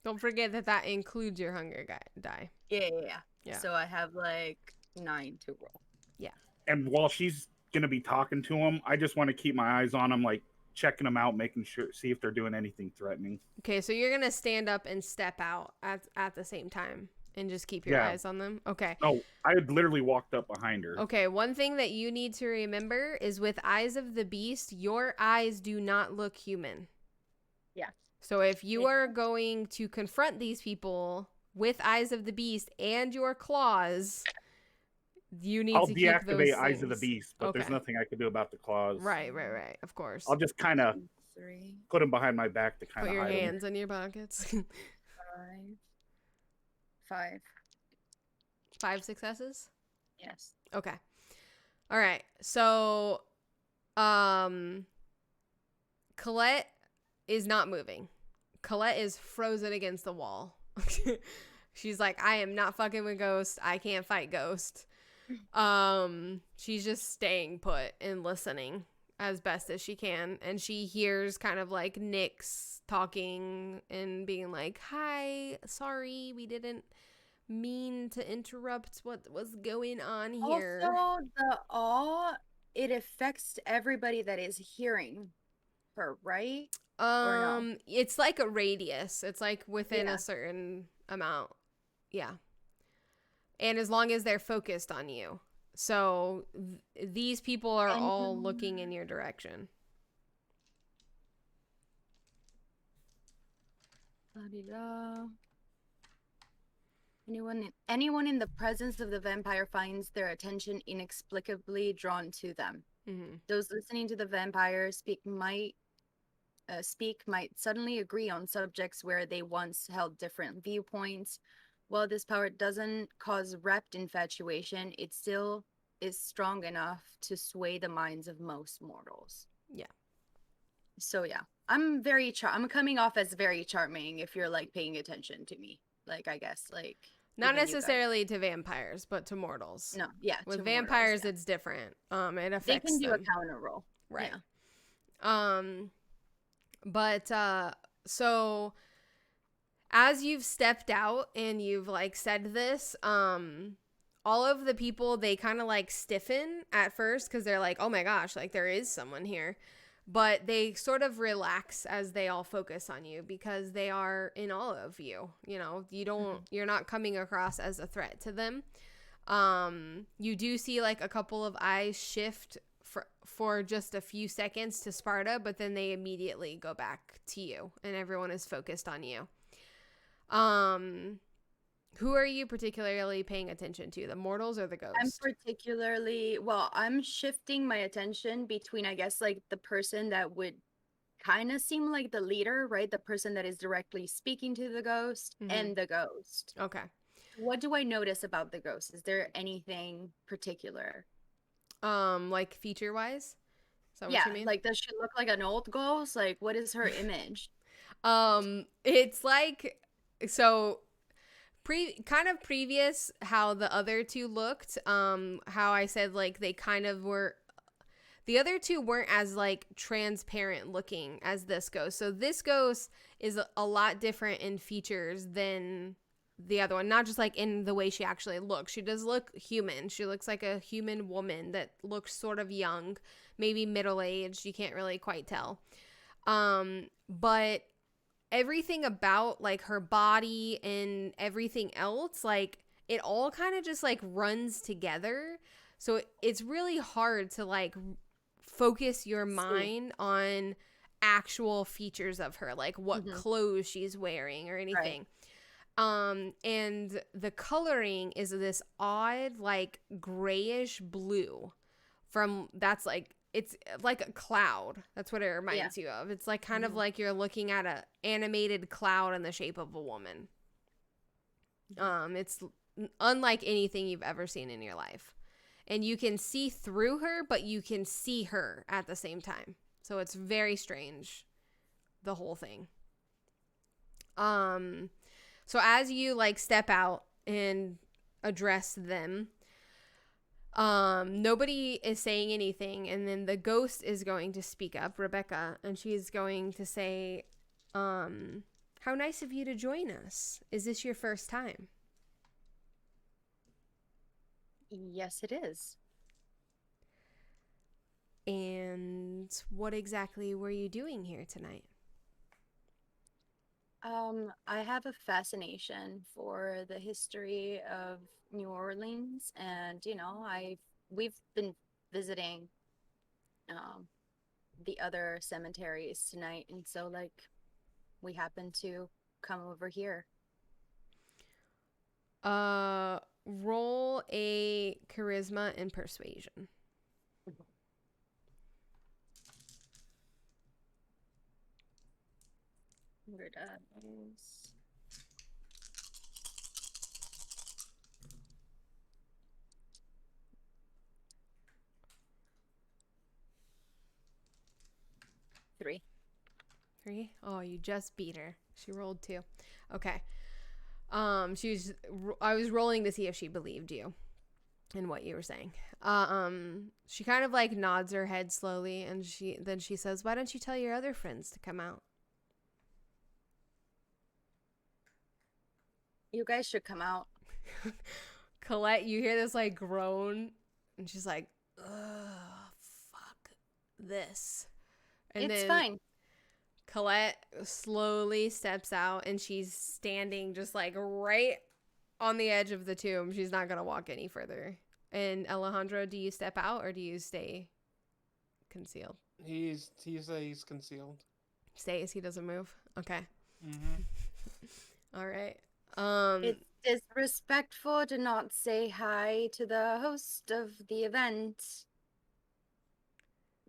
Don't forget that includes your hunger die. Yeah. So I have like 9 to roll. Yeah. And while she's gonna be talking to them, I just want to keep my eyes on them, like checking them out, making sure, see if they're doing anything threatening. Okay, so you're gonna stand up and step out at the same time and just keep your Yeah. eyes on them. Okay. Oh, I had literally walked up behind her. Okay, one thing that you need to remember is with Eyes of the Beast, your eyes do not look human. Yeah. So if you are going to confront these people with Eyes of the Beast and your claws, you need I'll to keep those deactivate Eyes of the things. Beast, but there's Okay. nothing I can do about the claws. Right. Of course. I'll just kind of 3, put them behind my back to kind Put of your hide them. hands in your pockets. 5, 5. 5 successes? Yes. Okay. All right. So, Colette is not moving. Colette is frozen against the wall. She's like, I am not fucking with Ghost. I can't fight Ghost. She's just staying put and listening as best as she can. And she hears kind of like Nyx talking and being like, hi, sorry, we didn't mean to interrupt what was going on here. Also, the awe, it affects everybody that is hearing her, right? Or no? It's like a radius. It's like within Yeah. a certain amount. Yeah. And as long as they're focused on you. So these people are all looking in your direction. La-di-da. Anyone in the presence of the vampire finds their attention inexplicably drawn to them. Mm-hmm. Those listening to the vampire speak might suddenly agree on subjects where they once held different viewpoints. While this power doesn't cause rapt infatuation, it still is strong enough to sway the minds of most mortals. Yeah. So yeah, I'm coming off as very charming if you're like paying attention to me. Like, I guess, like, Not even you guys. necessarily to vampires, but to mortals. No, yeah. With to vampires, mortals, it's different. It yeah. affects They can do them. a counter roll. Right. Yeah. But so as you've stepped out and you've like said this, all of the people, they kind of like stiffen at first because they're like, oh my gosh, like there is someone here. But they sort of relax as they all focus on you because they are in awe of you. You know, you're not coming across as a threat to them. You do see like a couple of eyes shift for just a few seconds to Sparta, but then they immediately go back to you and everyone is focused on you. Who are you particularly paying attention to, the mortals or the ghosts? I'm shifting my attention between, I guess, like the person that would kind of seem like the leader, right? The person that is directly speaking to the ghost and the ghost. Okay. What do I notice about the ghost? Is there anything particular? Like feature wise? Is that what you mean? Like, does she look like an old ghost? Like, what is her image? It's like, so kind of previous how the other two looked, how I said like they kind of were, the other two weren't as like transparent looking as this ghost. So this ghost is a lot different in features than the other one, not just like in the way she actually looks. She does look human. She looks like a human woman that looks sort of young, maybe middle-aged. You can't really quite tell. But everything about like her body and everything else, like it all kind of just like runs together. So it's really hard to like focus your mind on actual features of her, like what clothes she's wearing or anything. And the coloring is this odd like grayish blue that's like, it's like a cloud. That's what it reminds you of. It's like kind of like you're looking at a animated cloud in the shape of a woman. It's unlike anything you've ever seen in your life. And you can see through her, but you can see her at the same time. So it's very strange, the whole thing. So as you like step out and address them, nobody is saying anything, and then the ghost is going to speak up, Rebecca, and she's going to say, How nice of you to join us. Is this your first time? Yes, it is. And what exactly were you doing here tonight? I have a fascination for the history of New Orleans, and we've been visiting um the other cemeteries tonight, and so like we happen to come over here. Roll a charisma and persuasion. Where that is. Three. 3. Oh, you just beat her. She rolled 2. Okay. I was rolling to see if she believed you in what you were saying. She kind of like nods her head slowly, and she says, "Why don't you tell your other friends to come out?" You guys should come out. Colette, you hear this like groan, and she's like, "Ugh, fuck this." And It's then fine. Colette slowly steps out, and she's standing just like right on the edge of the tomb. She's not gonna walk any further. And Alejandro, do you step out or do you stay concealed? He's concealed. Stays. He doesn't move. Okay. Mm-hmm. All right. It's disrespectful to not say hi to the host of the event.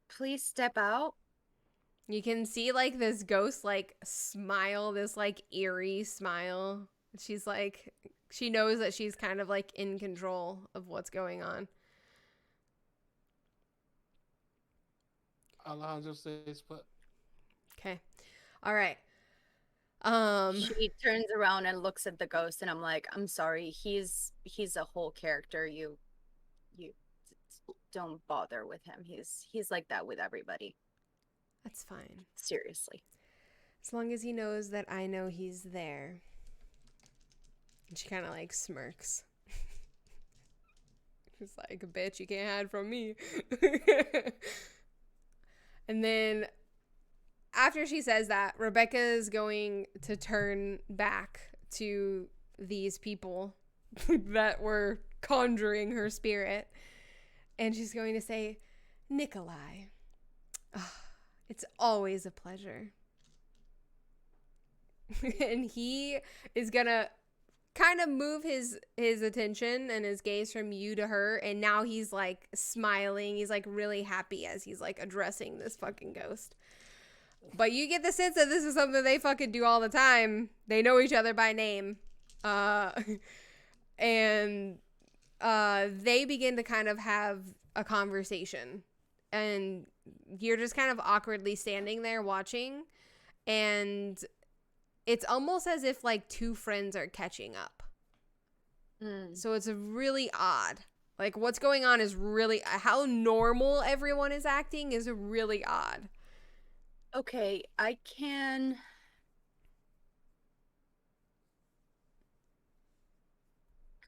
Please step out. You can see like this ghost like smile, this like eerie smile. She's like, she knows that she's kind of like in control of what's going on. Alejandro stays put. Okay. All right. She turns around and looks at the ghost, and I'm like, I'm sorry, he's a whole character. You don't bother with him. He's like that with everybody. That's fine. Seriously. As long as he knows that I know he's there. And she kind of like smirks. She's like, bitch, you can't hide from me. And then after she says that, Rebecca is going to turn back to these people that were conjuring her spirit. And she's going to say, Nikolai, it's always a pleasure. And he is going to kind of move his attention and his gaze from you to her, and now he's like smiling. He's like really happy as he's like addressing this fucking ghost. But you get the sense that this is something they fucking do all the time. They know each other by name. And they begin to kind of have a conversation, and you're just kind of awkwardly standing there watching, and it's almost as if like two friends are catching up. So it's really odd. Like what's going on is really, how normal everyone is acting is really odd. Okay, I can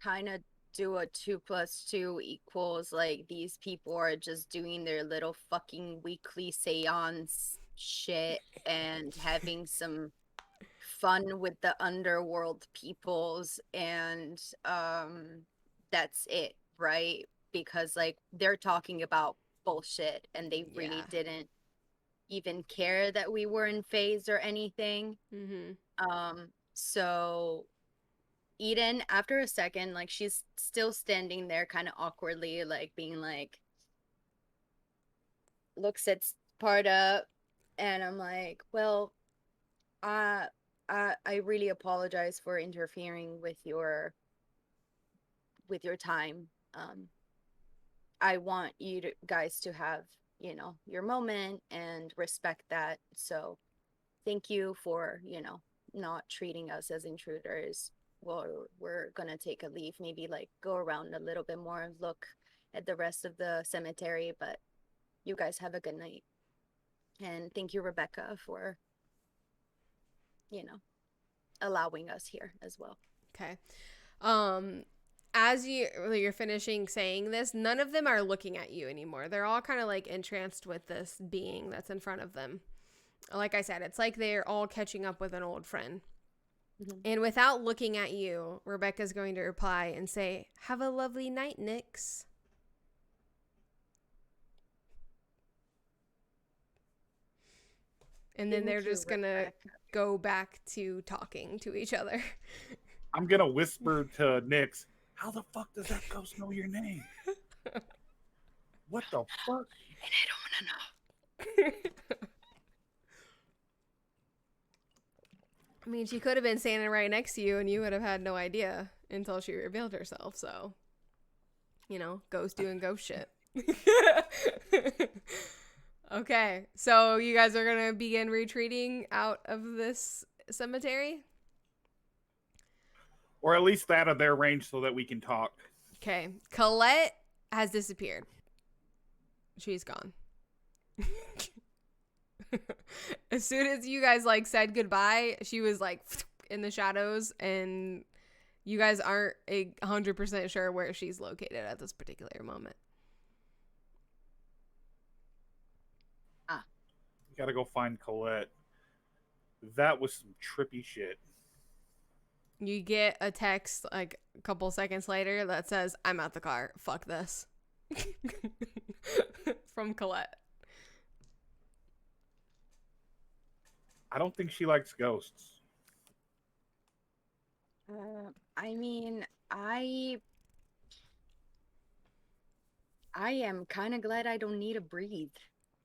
kind of do a 2 + 2 = like these people are just doing their little fucking weekly seance shit and having some fun with the underworld peoples, and that's it, right? Because like they're talking about bullshit, and they really didn't even care that we were in phase or anything. So Eden, after a second, like she's still standing there kind of awkwardly, like being like, looks at Sparta, and I'm like, well, I really apologize for interfering with your time. I want you guys to have, your moment and respect that. So thank you for, not treating us as intruders. Well, we're gonna take a leave, maybe like go around a little bit more, look at the rest of the cemetery, but you guys have a good night. And thank you, Rebecca, for, you know, allowing us here as well. Okay. As you're finishing saying this, none of them are looking at you anymore. They're all kind of like entranced with this being that's in front of them. Like I said, it's like they're all catching up with an old friend. Mhm. And without looking at you, Rebecca's going to reply and say, "Have a lovely night, Nix." And then they're Thank you, just going to Rebecca. go back to talking to each other. I'm gonna whisper to Nix, how the fuck does that ghost know your name? What the fuck? And I don't want to know. I mean, she could have been standing right next to you and you would have had no idea until she revealed herself. So, ghost doing ghost shit. Okay, so you guys are going to begin retreating out of this cemetery? Or at least out of their range so that we can talk. Okay, Colette has disappeared. She's gone. As soon as you guys said goodbye, she was in the shadows, and you guys aren't 100% sure where she's located at this particular moment. We gotta go find Colette. That was some trippy shit. You get a text a couple seconds later that says, "I'm at the car. Fuck this." From Colette. I don't think she likes ghosts. I mean, I am kind of glad I don't need to breathe,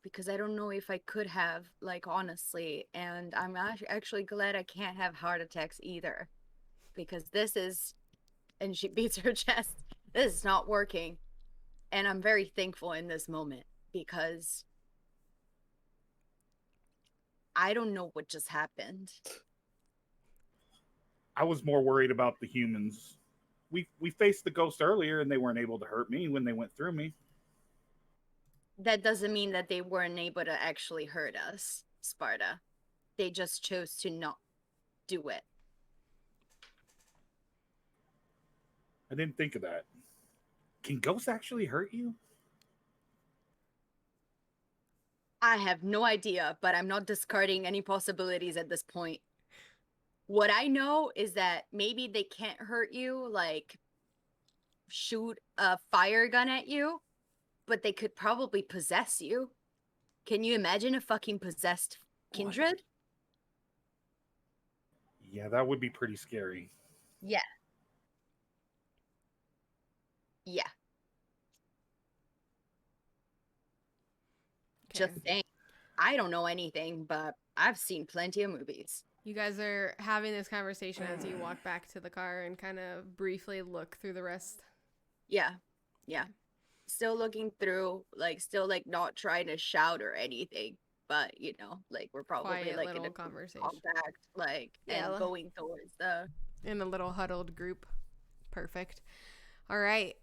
because I don't know if I could have, honestly. And I'm actually glad I can't have heart attacks either, because this is, and she beats her chest, this is not working. And I'm very thankful in this moment, because I don't know what just happened. I was more worried about the humans. We faced the ghosts earlier and they weren't able to hurt me when they went through me. That doesn't mean that they weren't able to actually hurt us, Sparta. They just chose to not do it. I didn't think of that. Can ghosts actually hurt you? I have no idea, but I'm not discarding any possibilities at this point. What I know is that maybe they can't hurt you, shoot a fire gun at you, but they could probably possess you. Can you imagine a fucking possessed kindred? Yeah, that would be pretty scary. Yeah. Yeah. Okay. Just saying. I don't know anything, but I've seen plenty of movies. You guys are having this conversation as you walk back to the car and kind of briefly look through the rest. Yeah. Yeah. Still looking through, still not trying to shout or anything, but we're probably Quiet in little a conversation. contact, Yeah. and going towards the In a little huddled group. Perfect. All right.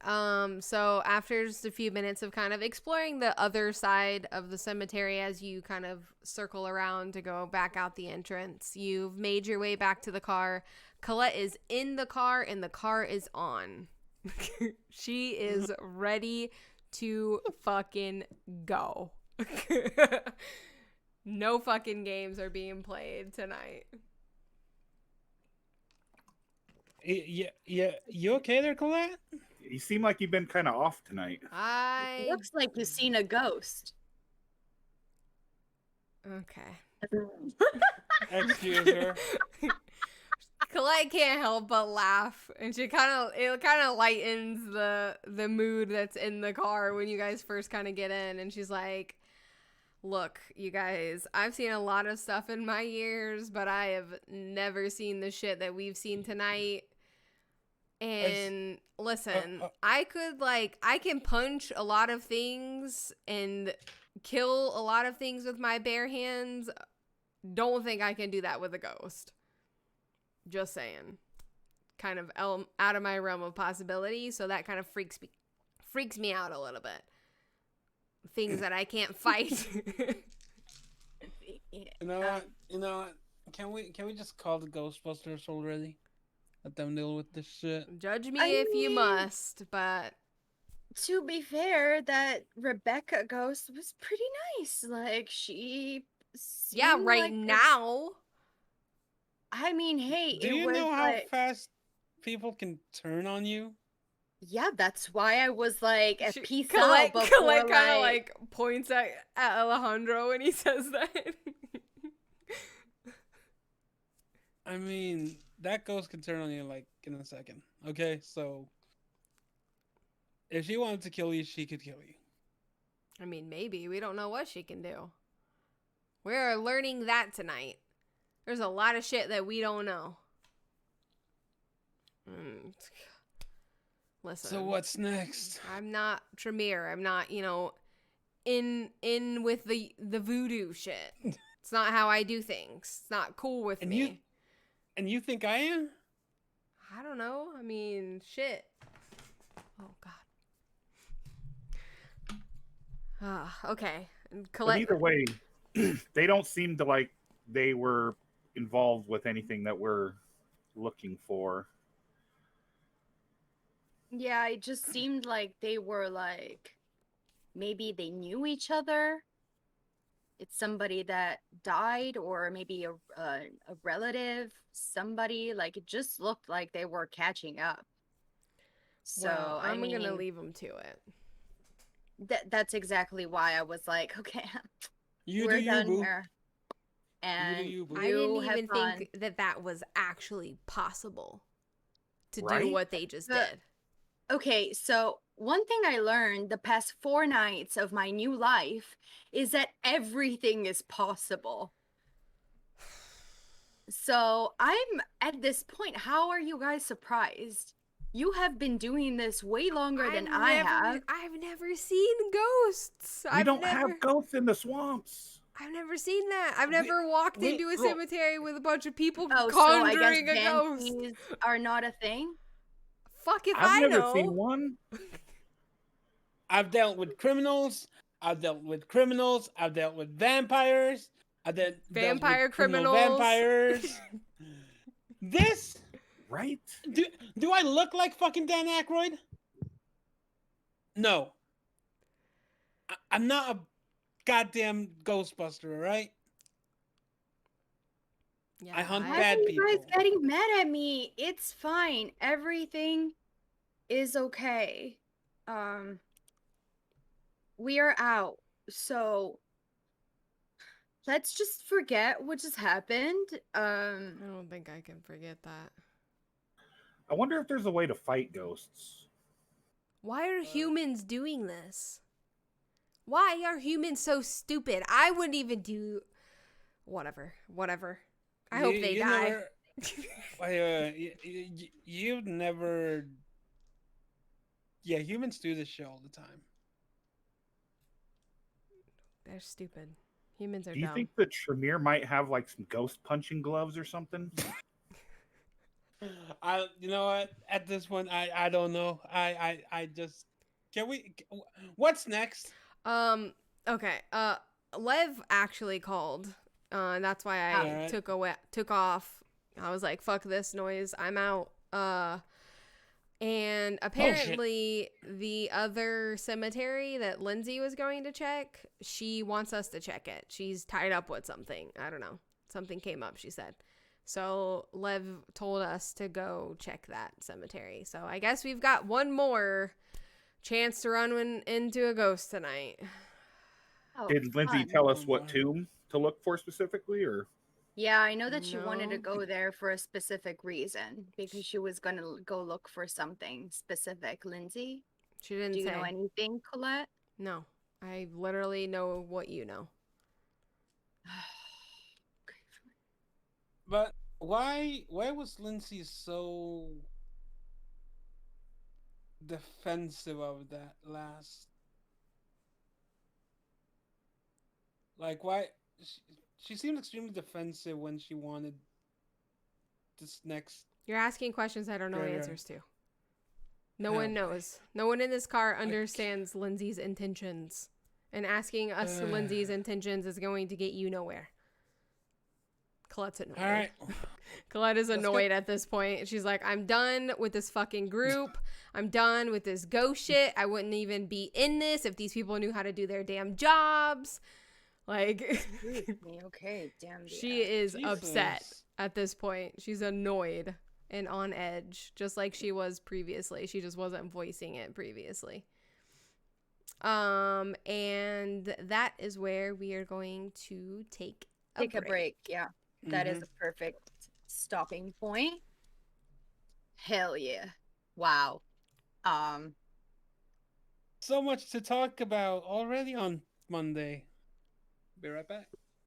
So after just a few minutes of kind of exploring the other side of the cemetery as you kind of circle around to go back out the entrance, you've made your way back to the car. Colette is in the car and the car is on. She is ready to fucking go. No fucking games are being played tonight. Yeah. You okay there, Colette? You seem like you've been kind of off tonight. Looks like you've seen a ghost. Okay. Excuse her. Colette can't help but laugh, and it kind of lightens the mood that's in the car when you guys first kind of get in, and she's like, "Look, you guys, I've seen a lot of stuff in my years, but I have never seen the shit that we've seen tonight. And listen, I can punch a lot of things and kill a lot of things with my bare hands. Don't think I can do that with a ghost. Just saying. Kind of out of my realm of possibility, so that kind of freaks me out a little bit. Things that I can't fight." You know what? Can we just call the Ghostbusters already? Let them deal with this shit. Judge I me if you mean, must, but to be fair, that Rebecca ghost was pretty nice. Like, she yeah, seemed right like a, now. I mean, hey, Do it you was know how like, fast people can turn on you? yeah, that's why I was like, She, peace out Colette, before, Colette kind of like, like points at Alejandro when he says that. I mean, that ghost can turn on you like in a second. Okay, so if she wanted to kill you, she could kill you. I mean, maybe. We don't know what she can do. We're learning that tonight. There's a lot of shit that we don't know. Listen. So what's next? I'm not Tremere. I'm not, in with the voodoo shit. It's not how I do things. It's not cool with And me. you think I am? I don't know. I mean, shit. Oh god. Okay. And But Colette. either way, they don't seem to like they were involved with anything that we're looking for. yeah, it just seemed like they were like, maybe they knew each other. It's somebody that died, or maybe a relative, somebody. Like, it just looked like they were catching up. Well, So, I I'm gonna mean, leave them to it. that's exactly why I was like, okay, You do we're you, done boo. here. You do And you, boo. I didn't you have even fun. think that was actually possible to do Right? what they just But did. okay, so one thing I learned the past 4 nights of my new life is that everything is possible. So I'm at this point. How are you guys surprised? You have been doing this way longer than I have. I've never seen ghosts. We don't have ghosts in the swamps. I've never seen that. I've We- never walked we- into a bro, cemetery with a bunch of people Oh, so I guess conjuring a ghost. banshees are not a thing? Fuck if I've I never know. seen one. I've dealt with criminals. I've dealt with criminals. I've dealt with vampires. Dealt Vampire with criminal criminals. vampires. This Right? do I look like fucking Dan Aykroyd? No, I'm not a goddamn Ghostbuster. All right. Yeah, I hunt Why bad are you people. guys getting mad at me? It's fine. Everything is okay. Um, we are out. So let's just forget what just happened. I don't think I can forget that. I wonder if there's a way to fight ghosts. Why are humans doing this? Why are humans so stupid? I wouldn't even do whatever. I hope they die. You've never. Yeah, humans do this shit all the time. They're stupid. Humans are Do you dumb. think the Tremere might have like some ghost punching gloves or something? You know what? At this point, I don't know. I just can we. What's next? Okay. Lev actually called. And that's why I Alright. took off. I was like, fuck this noise. I'm out. And apparently the other cemetery that Lindsay was going to check, she wants us to check it. She's tied up with something. I don't know. Something came up, she said. So Lev told us to go check that cemetery. So I guess we've got one more chance to run into a ghost tonight. Oh, Did Lindsay fun. tell us what tomb to look for specifically, or? Yeah, I know that she wanted to No. go there for a specific reason because she was gonna go look for something specific. Lindsay, She didn't do you say. know anything, Colette? No. I literally know what you know. But why was Lindsay so defensive of that last? Like why? She seemed extremely defensive when she wanted this next. You're asking questions I don't know Yeah. answers to. No Yeah. one knows. No one in this car understands Lindsay's intentions. And asking us Lindsay's intentions is going to get you nowhere. Colette's annoyed. All right. Colette is Let's annoyed go. at this point. She's like, I'm done with this fucking group. I'm done with this ghost shit. I wouldn't even be in this if these people knew how to do their damn jobs. Like, Excuse me. Okay, damn. she is upset Jesus. at this point. She's annoyed and on edge, just like she was previously. She just wasn't voicing it previously. And that is where we are going to take a break. Yeah, that is a perfect stopping point. Hell yeah! Wow. So much to talk about already on Monday. Be right back.